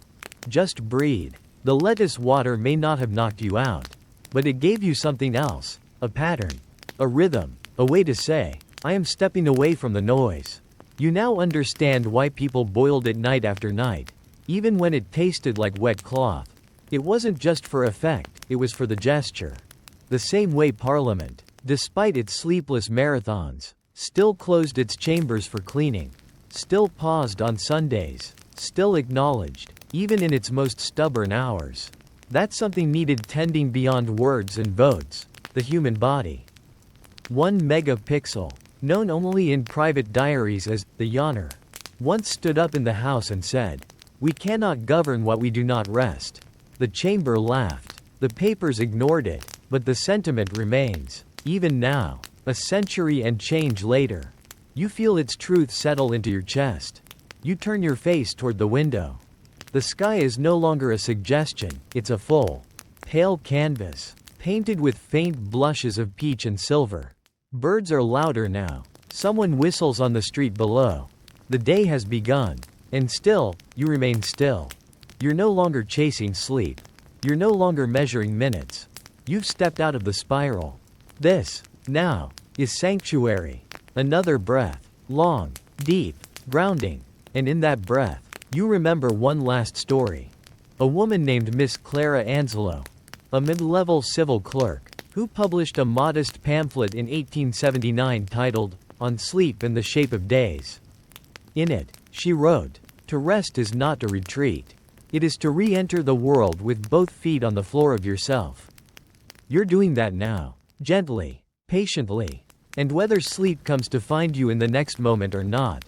Just breathe. The lettuce water may not have knocked you out, but it gave you something else, a pattern, a rhythm, a way to say, I am stepping away from the noise. You now understand why people boiled it night after night, even when it tasted like wet cloth. It wasn't just for effect, it was for the gesture. The same way Parliament, despite its sleepless marathons, still closed its chambers for cleaning, still paused on Sundays, still acknowledged, even in its most stubborn hours. That's something needed tending beyond words and votes, the human body. 1 megapixel, known only in private diaries as the yawner, once stood up in the house and said, "We cannot govern what we do not rest." The chamber laughed. The papers ignored it, but the sentiment remains. Even now, a century and change later, you feel its truth settle into your chest. You turn your face toward the window. The sky is no longer a suggestion, it's a full, pale canvas, painted with faint blushes of peach and silver. Birds are louder now. Someone whistles on the street below. The day has begun, and still, you remain still. You're no longer chasing sleep. You're no longer measuring minutes. You've stepped out of the spiral. This, now, is sanctuary. Another breath. Long, deep, grounding. And in that breath, you remember one last story. A woman named Miss Clara Anselo, a mid-level civil clerk, who published a modest pamphlet in 1879 titled, On Sleep and the Shape of Days. In it, she wrote, "To rest is not to retreat. It is to re-enter the world with both feet on the floor of yourself." You're doing that now. Gently, patiently. And whether sleep comes to find you in the next moment or not,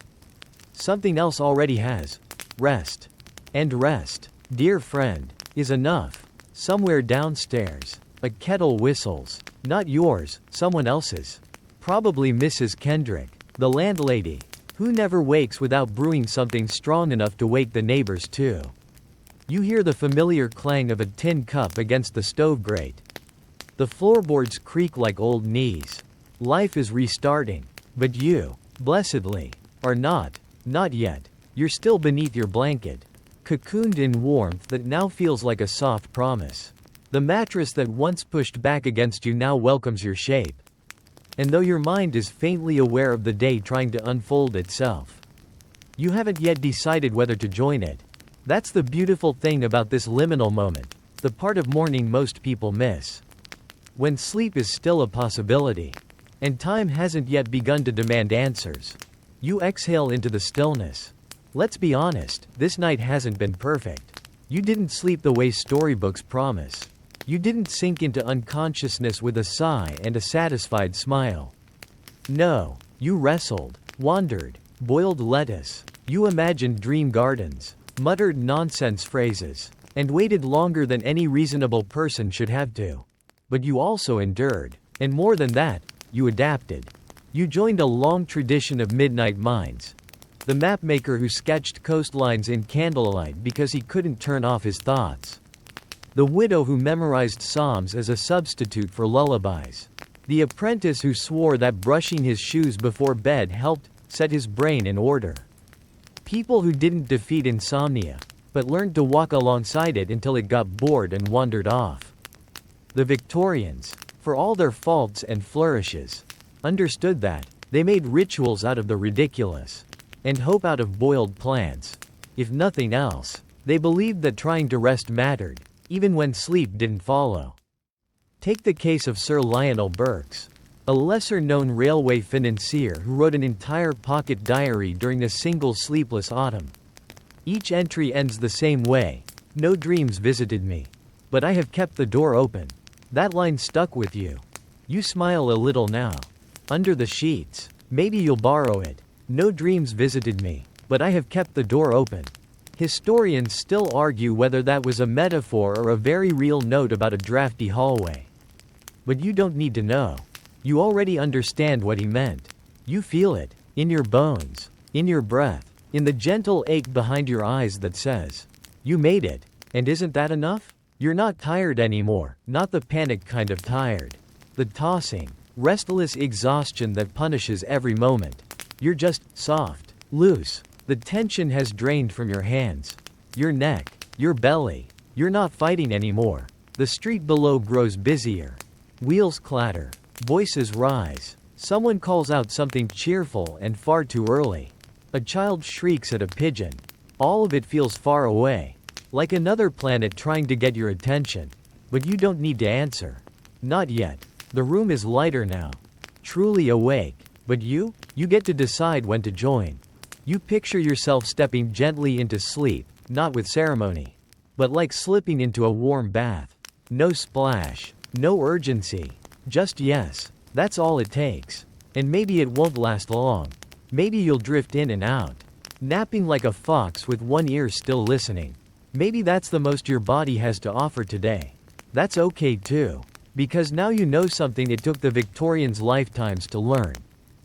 something else already has. Rest. And rest, dear friend, is enough. Somewhere downstairs, a kettle whistles. Not yours, someone else's. Probably Mrs. Kendrick, the landlady, who never wakes without brewing something strong enough to wake the neighbors too. You hear the familiar clang of a tin cup against the stove grate. The floorboards creak like old knees. Life is restarting. But you, blessedly, are not yet. You're still beneath your blanket, cocooned in warmth that now feels like a soft promise. The mattress that once pushed back against you now welcomes your shape. And though your mind is faintly aware of the day trying to unfold itself, you haven't yet decided whether to join it. That's the beautiful thing about this liminal moment, the part of morning most people miss. When sleep is still a possibility, and time hasn't yet begun to demand answers, you exhale into the stillness. Let's be honest, this night hasn't been perfect. You didn't sleep the way storybooks promise. You didn't sink into unconsciousness with a sigh and a satisfied smile. No, you wrestled, wandered, boiled lettuce. You imagined dream gardens, muttered nonsense phrases, and waited longer than any reasonable person should have to. But you also endured, and more than that, you adapted. You joined a long tradition of midnight minds. The mapmaker who sketched coastlines in candlelight because he couldn't turn off his thoughts. The widow who memorized psalms as a substitute for lullabies. The apprentice who swore that brushing his shoes before bed helped set his brain in order. People who didn't defeat insomnia, but learned to walk alongside it until it got bored and wandered off. The Victorians, for all their faults and flourishes, understood that. They made rituals out of the ridiculous, and hope out of boiled plants. If nothing else, they believed that trying to rest mattered, even when sleep didn't follow. Take the case of Sir Lionel Birks, a lesser-known railway financier who wrote an entire pocket diary during a single sleepless autumn. Each entry ends the same way: "No dreams visited me, but I have kept the door open." That line stuck with you. You smile a little now. Under the sheets, maybe you'll borrow it. "No dreams visited me, but I have kept the door open." Historians still argue whether that was a metaphor or a very real note about a drafty hallway. But you don't need to know. You already understand what he meant. You feel it, in your bones, in your breath, in the gentle ache behind your eyes that says, "You made it." And isn't that enough? You're not tired anymore, not the panic kind of tired. The tossing, restless exhaustion that punishes every moment. You're just soft, loose. The tension has drained from your hands, your neck, your belly. You're not fighting anymore. The street below grows busier. Wheels clatter. Voices rise. Someone calls out something cheerful and far too early. A child shrieks at a pigeon. All of it feels far away. Like another planet trying to get your attention. But you don't need to answer. Not yet. The room is lighter now. Truly awake. But you get to decide when to join. You picture yourself stepping gently into sleep, not with ceremony. But like slipping into a warm bath. No splash. No urgency. Just yes. That's all it takes. And maybe it won't last long. Maybe you'll drift in and out. Napping like a fox with one ear still listening. Maybe that's the most your body has to offer today. That's okay too. Because now you know something it took the Victorians' lifetimes to learn.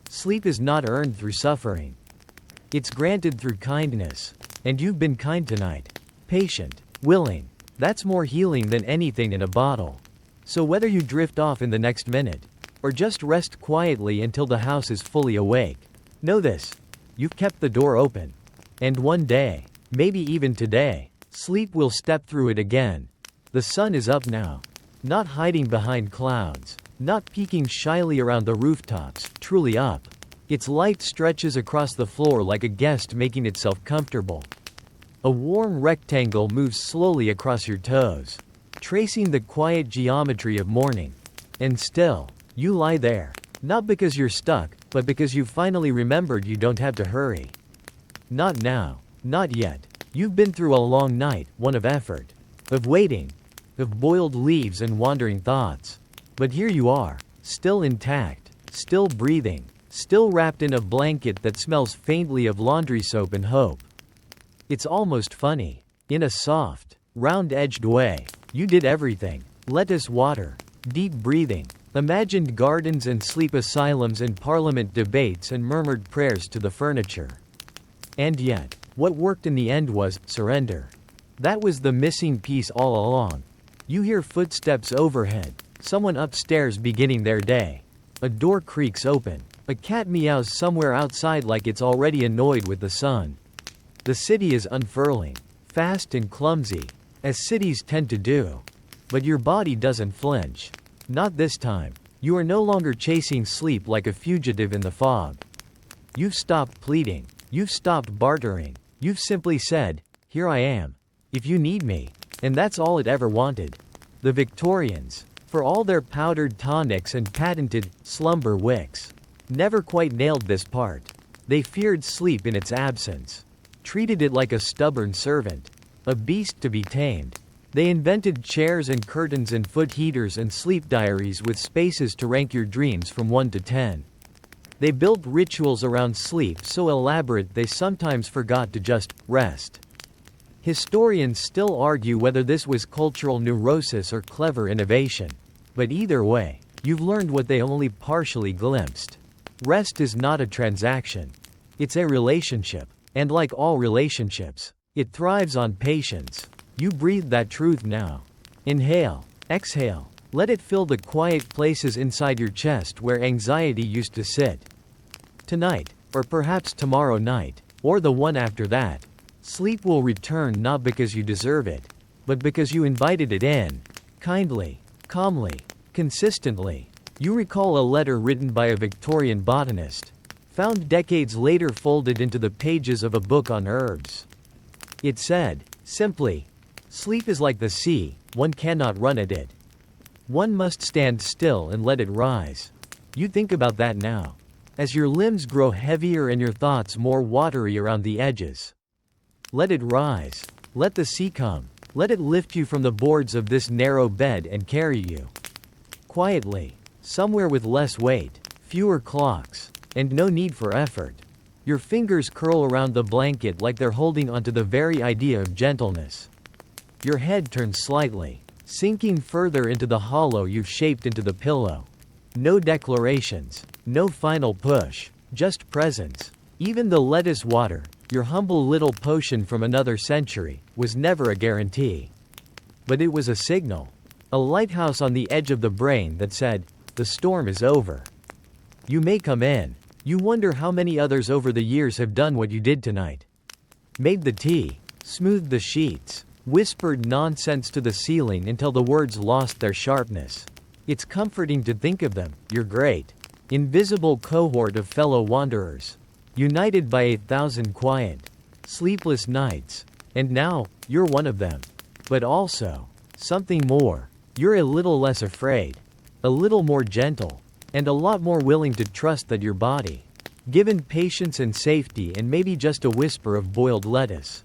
Sleep is not earned through suffering. It's granted through kindness. And you've been kind tonight. Patient. Willing. That's more healing than anything in a bottle. So whether you drift off in the next minute, or just rest quietly until the house is fully awake, know this. You've kept the door open. And one day, maybe even today, sleep will step through it again. The sun is up now. Not hiding behind clouds. Not peeking shyly around the rooftops, truly up. Its light stretches across the floor like a guest making itself comfortable. A warm rectangle moves slowly across your toes, tracing the quiet geometry of morning. And still, you lie there. Not because you're stuck, but because you finally remembered you don't have to hurry. Not now. Not yet. You've been through a long night, one of effort. Of waiting. Of boiled leaves and wandering thoughts. But here you are, still intact, still breathing, still wrapped in a blanket that smells faintly of laundry soap and hope. It's almost funny. In a soft, round-edged way, you did everything. Lettuce water, deep breathing, imagined gardens and sleep asylums and parliament debates and murmured prayers to the furniture. And yet, what worked in the end was surrender. That was the missing piece all along. You hear footsteps overhead, someone upstairs beginning their day. A door creaks open. A cat meows somewhere outside like it's already annoyed with the sun. The city is unfurling, fast and clumsy, as cities tend to do. But your body doesn't flinch. Not this time. You are no longer chasing sleep like a fugitive in the fog. You've stopped pleading. You've stopped bartering. You've simply said, "Here I am. If you need me." And that's all it ever wanted. The Victorians, for all their powdered tonics and patented slumber wicks, never quite nailed this part. They feared sleep in its absence. Treated it like a stubborn servant. A beast to be tamed. They invented chairs and curtains and foot heaters and sleep diaries with spaces to rank your dreams from 1 to 10. They built rituals around sleep so elaborate they sometimes forgot to just rest. Historians still argue whether this was cultural neurosis or clever innovation. But either way, you've learned what they only partially glimpsed. Rest is not a transaction. It's a relationship. And like all relationships, it thrives on patience. You breathe that truth now. Inhale, exhale. Let it fill the quiet places inside your chest where anxiety used to sit. Tonight, or perhaps tomorrow night, or the one after that, sleep will return not because you deserve it, but because you invited it in. Kindly, calmly, consistently. You recall a letter written by a Victorian botanist, found decades later folded into the pages of a book on herbs. It said, simply, "Sleep is like the sea, one cannot run at it. One must stand still and let it rise." You think about that now. As your limbs grow heavier and your thoughts more watery around the edges. Let it rise. Let the sea come. Let it lift you from the boards of this narrow bed and carry you. Quietly. Somewhere with less weight, fewer clocks, and no need for effort. Your fingers curl around the blanket like they're holding onto the very idea of gentleness. Your head turns slightly, sinking further into the hollow you've shaped into the pillow. No declarations, no final push, just presence. Even the lettuce water, your humble little potion from another century, was never a guarantee. But it was a signal. A lighthouse on the edge of the brain that said, the storm is over. You may come in. You wonder how many others over the years have done what you did tonight. Made the tea, smoothed the sheets, whispered nonsense to the ceiling until the words lost their sharpness. It's comforting to think of them, your great, invisible cohort of fellow wanderers, united by 8,000 quiet, sleepless nights. And now, you're one of them. But also, something more. You're a little less afraid, a little more gentle, and a lot more willing to trust that your body, given patience and safety and maybe just a whisper of boiled lettuce,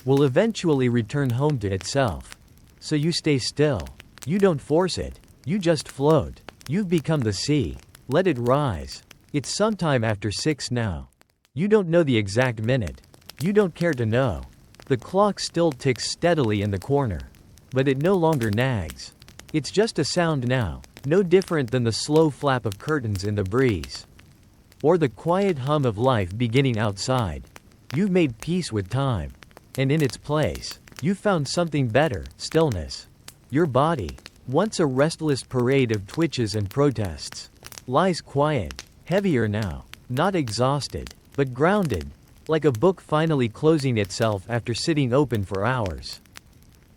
will eventually return home to itself. So you stay still. You don't force it. You just float. You've become the sea. Let it rise. It's sometime after 6 now. You don't know the exact minute. You don't care to know. The clock still ticks steadily in the corner. But it no longer nags. It's just a sound now, no different than the slow flap of curtains in the breeze, or the quiet hum of life beginning outside. You've made peace with time. And in its place, you've found something better, stillness. Your body, once a restless parade of twitches and protests, lies quiet, heavier now, not exhausted, but grounded, like a book finally closing itself after sitting open for hours.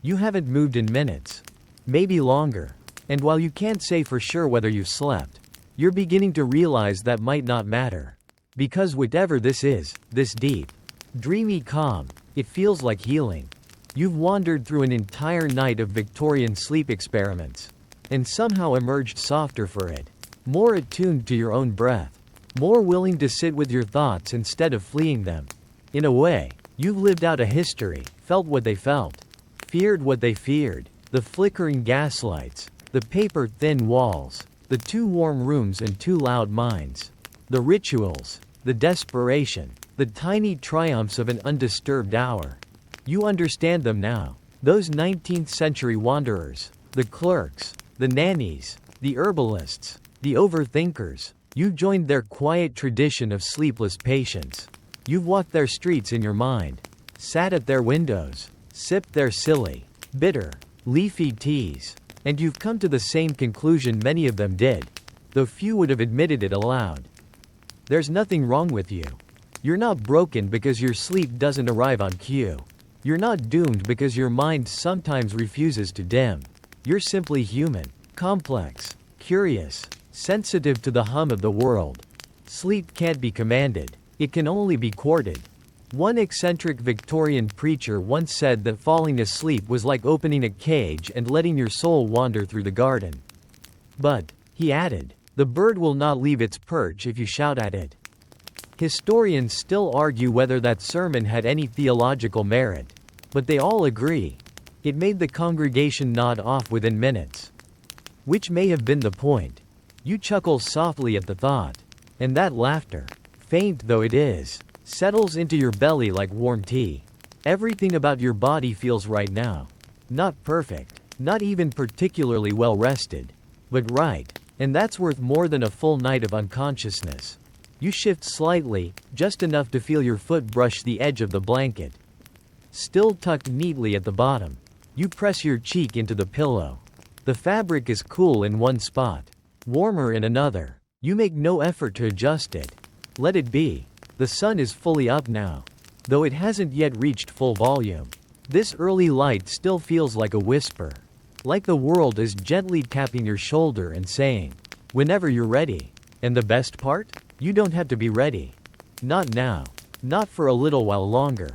You haven't moved in minutes, maybe longer, and while you can't say for sure whether you've slept, you're beginning to realize that might not matter. Because whatever this is, this deep, dreamy calm, it feels like healing. You've wandered through an entire night of Victorian sleep experiments, and somehow emerged softer for it, more attuned to your own breath, more willing to sit with your thoughts instead of fleeing them. In a way, you've lived out a history, felt what they felt, feared what they feared, the flickering gaslights, the paper-thin walls, the too warm rooms and too loud minds, the rituals, the desperation, the tiny triumphs of an undisturbed hour. You understand them now. Those 19th century wanderers, the clerks, the nannies, the herbalists, the overthinkers. You've joined their quiet tradition of sleepless patience. You've walked their streets in your mind, sat at their windows, sipped their silly, bitter, leafy teas, and you've come to the same conclusion many of them did, though few would have admitted it aloud. There's nothing wrong with you. You're not broken because your sleep doesn't arrive on cue. You're not doomed because your mind sometimes refuses to dim. You're simply human, complex, curious, sensitive to the hum of the world. Sleep can't be commanded. It can only be courted. One eccentric Victorian preacher once said that falling asleep was like opening a cage and letting your soul wander through the garden. But, he added, the bird will not leave its perch if you shout at it. Historians still argue whether that sermon had any theological merit, but they all agree. It made the congregation nod off within minutes. Which may have been the point. You chuckle softly at the thought, and that laughter, faint though it is, settles into your belly like warm tea. Everything about your body feels right now. Not perfect, not even particularly well rested, but right, and that's worth more than a full night of unconsciousness. You shift slightly, just enough to feel your foot brush the edge of the blanket. Still tucked neatly at the bottom, you press your cheek into the pillow. The fabric is cool in one spot, warmer in another. You make no effort to adjust it. Let it be. The sun is fully up now, though it hasn't yet reached full volume. This early light still feels like a whisper, like the world is gently tapping your shoulder and saying, whenever you're ready. And the best part? You don't have to be ready. Not now. Not for a little while longer.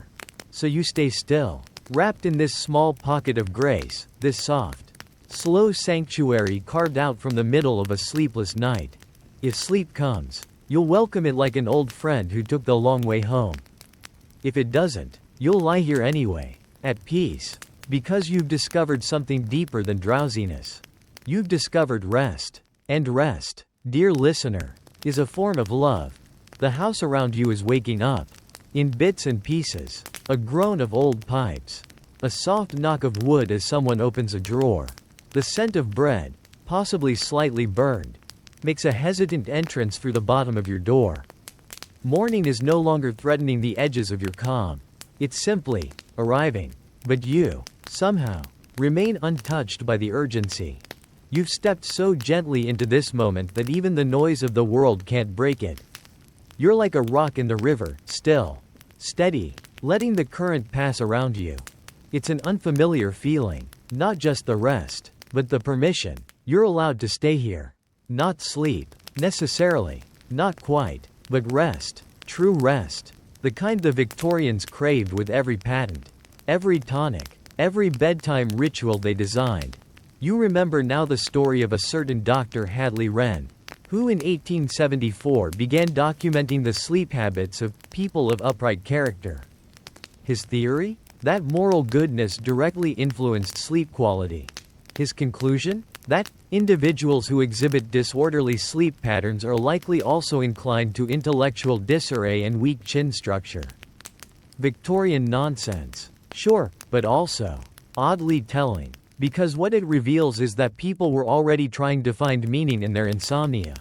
So you stay still, wrapped in this small pocket of grace, this soft, slow sanctuary carved out from the middle of a sleepless night. If sleep comes, you'll welcome it like an old friend who took the long way home. If it doesn't, you'll lie here anyway, at peace, because you've discovered something deeper than drowsiness. You've discovered rest. And rest, dear listener, is a form of love. The house around you is waking up, in bits and pieces, a groan of old pipes, a soft knock of wood as someone opens a drawer. The scent of bread, possibly slightly burned, makes a hesitant entrance through the bottom of your door. Morning is no longer threatening the edges of your calm. It's simply arriving. But you, somehow, remain untouched by the urgency. You've stepped so gently into this moment that even the noise of the world can't break it. You're like a rock in the river, still, steady, letting the current pass around you. It's an unfamiliar feeling, not just the rest, but the permission. You're allowed to stay here. Not sleep, necessarily, not quite, but rest, true rest. The kind the Victorians craved with every patent, every tonic, every bedtime ritual they designed. You remember now the story of a certain Dr. Hadley Wren, who in 1874 began documenting the sleep habits of people of upright character. His theory? That moral goodness directly influenced sleep quality. His conclusion? That individuals who exhibit disorderly sleep patterns are likely also inclined to intellectual disarray and weak chin structure. Victorian nonsense. Sure, but also oddly telling. Because what it reveals is that people were already trying to find meaning in their insomnia.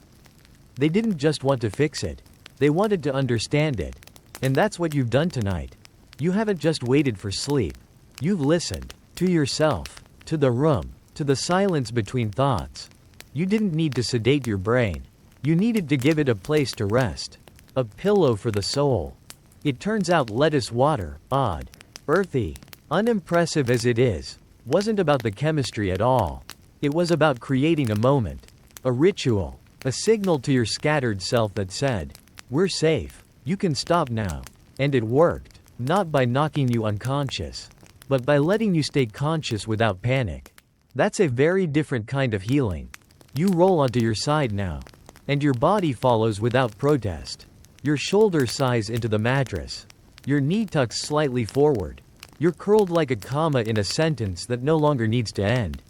They didn't just want to fix it. They wanted to understand it. And that's what you've done tonight. You haven't just waited for sleep. You've listened. To yourself. To the room. To the silence between thoughts. You didn't need to sedate your brain. You needed to give it a place to rest. A pillow for the soul. It turns out lettuce water, odd, earthy, unimpressive as it is, wasn't about the chemistry at all. It was about creating a moment. A ritual. A signal to your scattered self that said, "We're safe. You can stop now." And it worked. Not by knocking you unconscious, but by letting you stay conscious without panic. That's a very different kind of healing. You roll onto your side now. And your body follows without protest. Your shoulders size into the mattress. Your knee tucks slightly forward. You're curled like a comma in a sentence that no longer needs to end.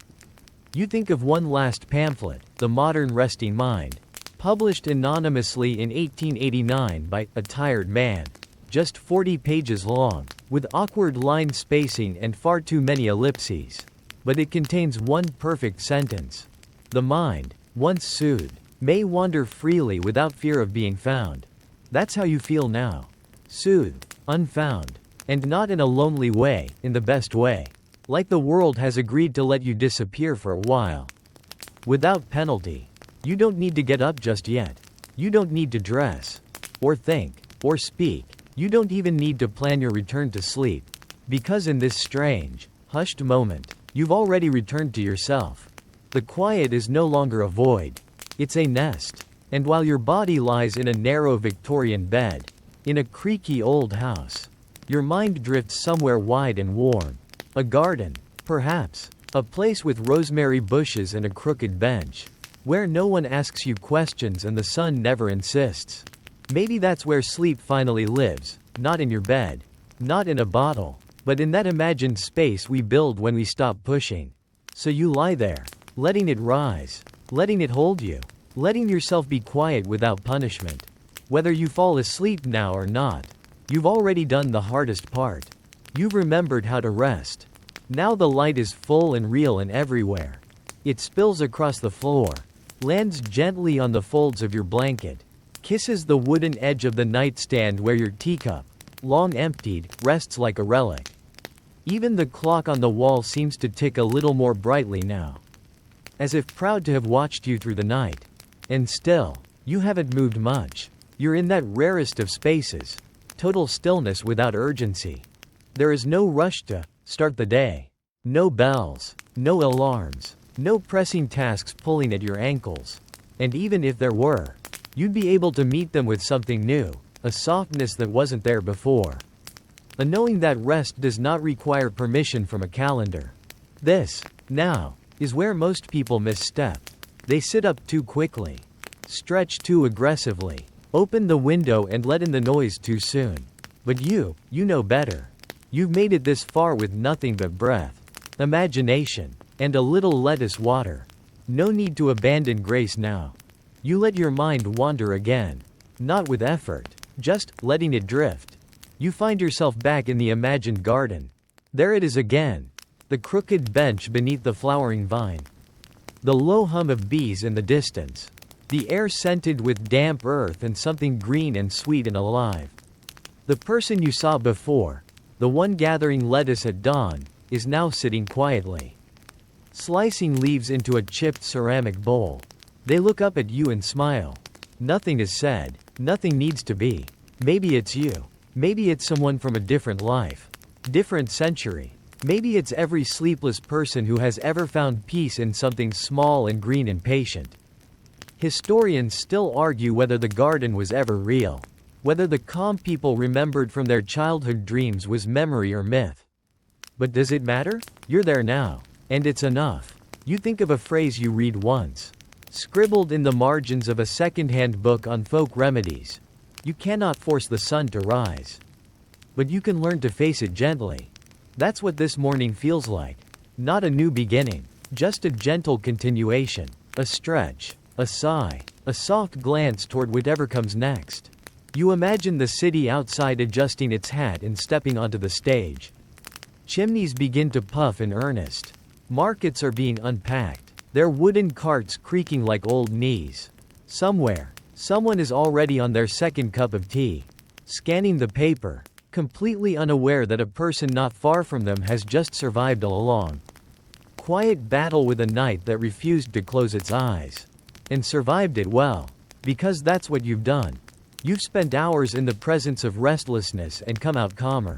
You think of one last pamphlet, The Modern Resting Mind, published anonymously in 1889 by a tired man. Just 40 pages long, with awkward line spacing and far too many ellipses. But it contains one perfect sentence. The mind, once soothed, may wander freely without fear of being found. That's how you feel now. Soothed, unfound. And not in a lonely way, in the best way. Like the world has agreed to let you disappear for a while. Without penalty. You don't need to get up just yet. You don't need to dress. Or think. Or speak. You don't even need to plan your return to sleep. Because in this strange, hushed moment, you've already returned to yourself. The quiet is no longer a void. It's a nest. And while your body lies in a narrow Victorian bed, in a creaky old house, your mind drifts somewhere wide and warm. A garden, perhaps. A place with rosemary bushes and a crooked bench. Where no one asks you questions and the sun never insists. Maybe that's where sleep finally lives, not in your bed, not in a bottle, but in that imagined space we build when we stop pushing. So you lie there, letting it rise, letting it hold you, letting yourself be quiet without punishment. Whether you fall asleep now or not, you've already done the hardest part. You've remembered how to rest. Now the light is full and real and everywhere. It spills across the floor, lands gently on the folds of your blanket, kisses the wooden edge of the nightstand where your teacup, long emptied, rests like a relic. Even the clock on the wall seems to tick a little more brightly now. As if proud to have watched you through the night. And still, you haven't moved much. You're in that rarest of spaces. Total stillness without urgency. There is no rush to start the day. No bells. No alarms. No pressing tasks pulling at your ankles. And even if there were, you'd be able to meet them with something new, a softness that wasn't there before. A knowing that rest does not require permission from a calendar. This, now, is where most people misstep. They sit up too quickly. Stretch too aggressively. Open the window and let in the noise too soon. But you know better. You've made it this far with nothing but breath, imagination, and a little lettuce water. No need to abandon grace now. You let your mind wander again. Not with effort, just letting it drift. You find yourself back in the imagined garden. There it is again. The crooked bench beneath the flowering vine. The low hum of bees in the distance. The air scented with damp earth and something green and sweet and alive. The person you saw before, the one gathering lettuce at dawn, is now sitting quietly. Slicing leaves into a chipped ceramic bowl. They look up at you and smile. Nothing is said, nothing needs to be. Maybe it's you. Maybe it's someone from a different life. Different century. Maybe it's every sleepless person who has ever found peace in something small and green and patient. Historians still argue whether the garden was ever real, whether the calm people remembered from their childhood dreams was memory or myth. But does it matter? You're there now. And it's enough. You think of a phrase you read once, scribbled in the margins of a second-hand book on folk remedies. You cannot force the sun to rise. But you can learn to face it gently. That's what this morning feels like. Not a new beginning, just a gentle continuation, a stretch, a sigh, a soft glance toward whatever comes next. You imagine the city outside adjusting its hat and stepping onto the stage. Chimneys begin to puff in earnest. Markets are being unpacked, their wooden carts creaking like old knees. Somewhere, someone is already on their second cup of tea, scanning the paper, completely unaware that a person not far from them has just survived a long, quiet battle with a night that refused to close its eyes. And survived it well. Because that's what you've done. You've spent hours in the presence of restlessness and come out calmer,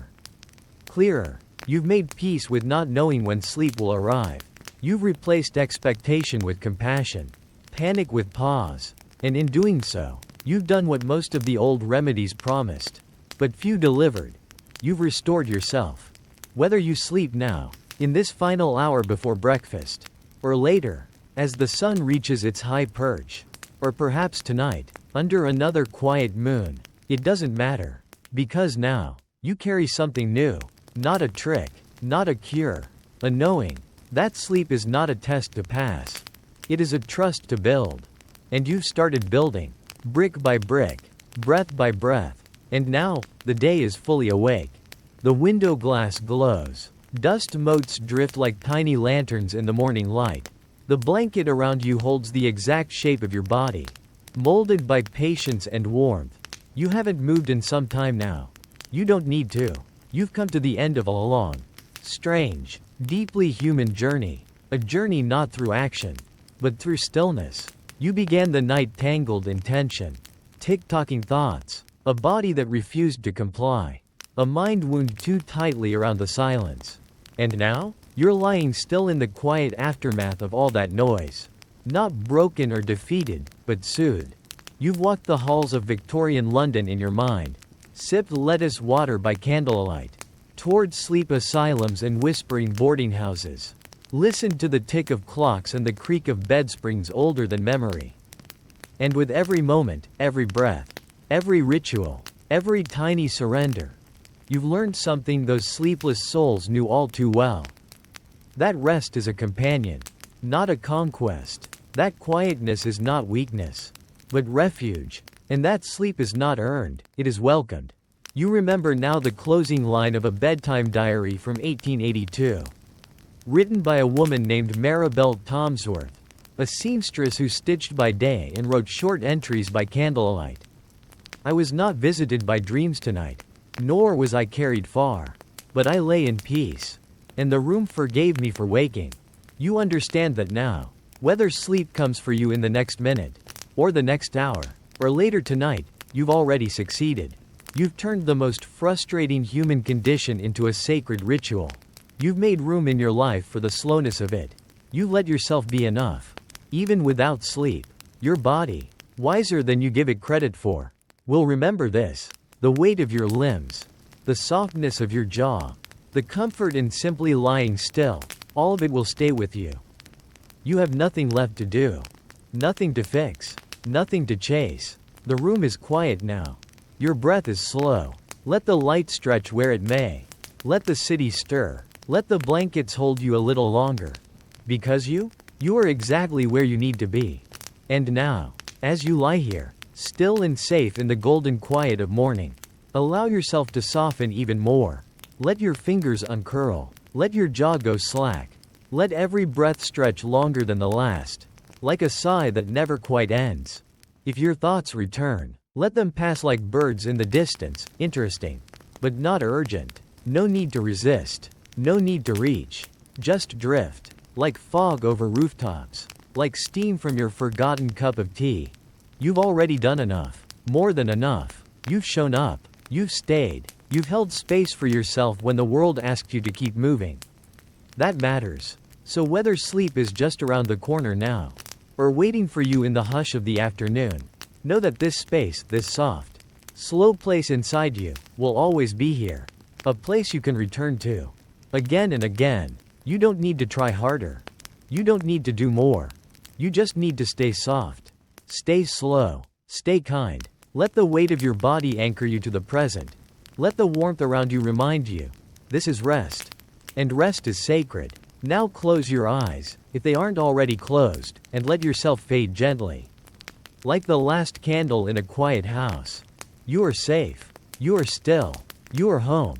clearer. You've made peace with not knowing when sleep will arrive. You've replaced expectation with compassion, panic with pause. And in doing so, you've done what most of the old remedies promised, but few delivered. You've restored yourself. Whether you sleep now, in this final hour before breakfast, or later, as the sun reaches its high perch, or perhaps tonight, under another quiet moon, it doesn't matter. Because now, you carry something new. Not a trick, not a cure, a knowing. That sleep is not a test to pass. It is a trust to build. And you've started building, brick by brick, breath by breath. And now, the day is fully awake. The window glass glows. Dust motes drift like tiny lanterns in the morning light. The blanket around you holds the exact shape of your body, molded by patience and warmth. You haven't moved in some time now. You don't need to. You've come to the end of a long, strange, deeply human journey. A journey not through action, but through stillness. You began the night tangled in tension, tick-tocking thoughts, a body that refused to comply, a mind wound too tightly around the silence. And now, you're lying still in the quiet aftermath of all that noise. Not broken or defeated, but soothed. You've walked the halls of Victorian London in your mind, sipped lettuce water by candlelight, toured sleep asylums and whispering boarding houses, listened to the tick of clocks and the creak of bed springs older than memory. And with every moment, every breath, every ritual, every tiny surrender, you've learned something those sleepless souls knew all too well. That rest is a companion, not a conquest. That quietness is not weakness, but refuge. And that sleep is not earned, it is welcomed. You remember now the closing line of a bedtime diary from 1882. Written by a woman named Maribel Tomsworth, a seamstress who stitched by day and wrote short entries by candlelight. I was not visited by dreams tonight, nor was I carried far, but I lay in peace, and the room forgave me for waking. You understand that now. Whether sleep comes for you in the next minute, or the next hour, or later tonight, you've already succeeded. You've turned the most frustrating human condition into a sacred ritual. You've made room in your life for the slowness of it. You've let yourself be enough. Even without sleep, your body, wiser than you give it credit for, will remember this. The weight of your limbs, the softness of your jaw, the comfort in simply lying still, all of it will stay with you. You have nothing left to do. Nothing to fix. Nothing to chase. The room is quiet now. Your breath is slow. Let the light stretch where it may. Let the city stir. Let the blankets hold you a little longer. Because you are exactly where you need to be. And now, as you lie here, still and safe in the golden quiet of morning, allow yourself to soften even more. Let your fingers uncurl. Let your jaw go slack. Let every breath stretch longer than the last, like a sigh that never quite ends. If your thoughts return, let them pass like birds in the distance, interesting, but not urgent. No need to resist. No need to reach. Just drift, like fog over rooftops, like steam from your forgotten cup of tea. You've already done enough, more than enough. You've shown up, you've stayed, you've held space for yourself when the world asked you to keep moving. That matters. So whether sleep is just around the corner now, or waiting for you in the hush of the afternoon, know that this space, this soft, slow place inside you, will always be here. A place you can return to. Again and again. You don't need to try harder. You don't need to do more. You just need to stay soft. Stay slow. Stay kind. Let the weight of your body anchor you to the present. Let the warmth around you remind you. This is rest. And rest is sacred. Now close your eyes, if they aren't already closed, and let yourself fade gently. Like the last candle in a quiet house. You are safe. You are still. You are home.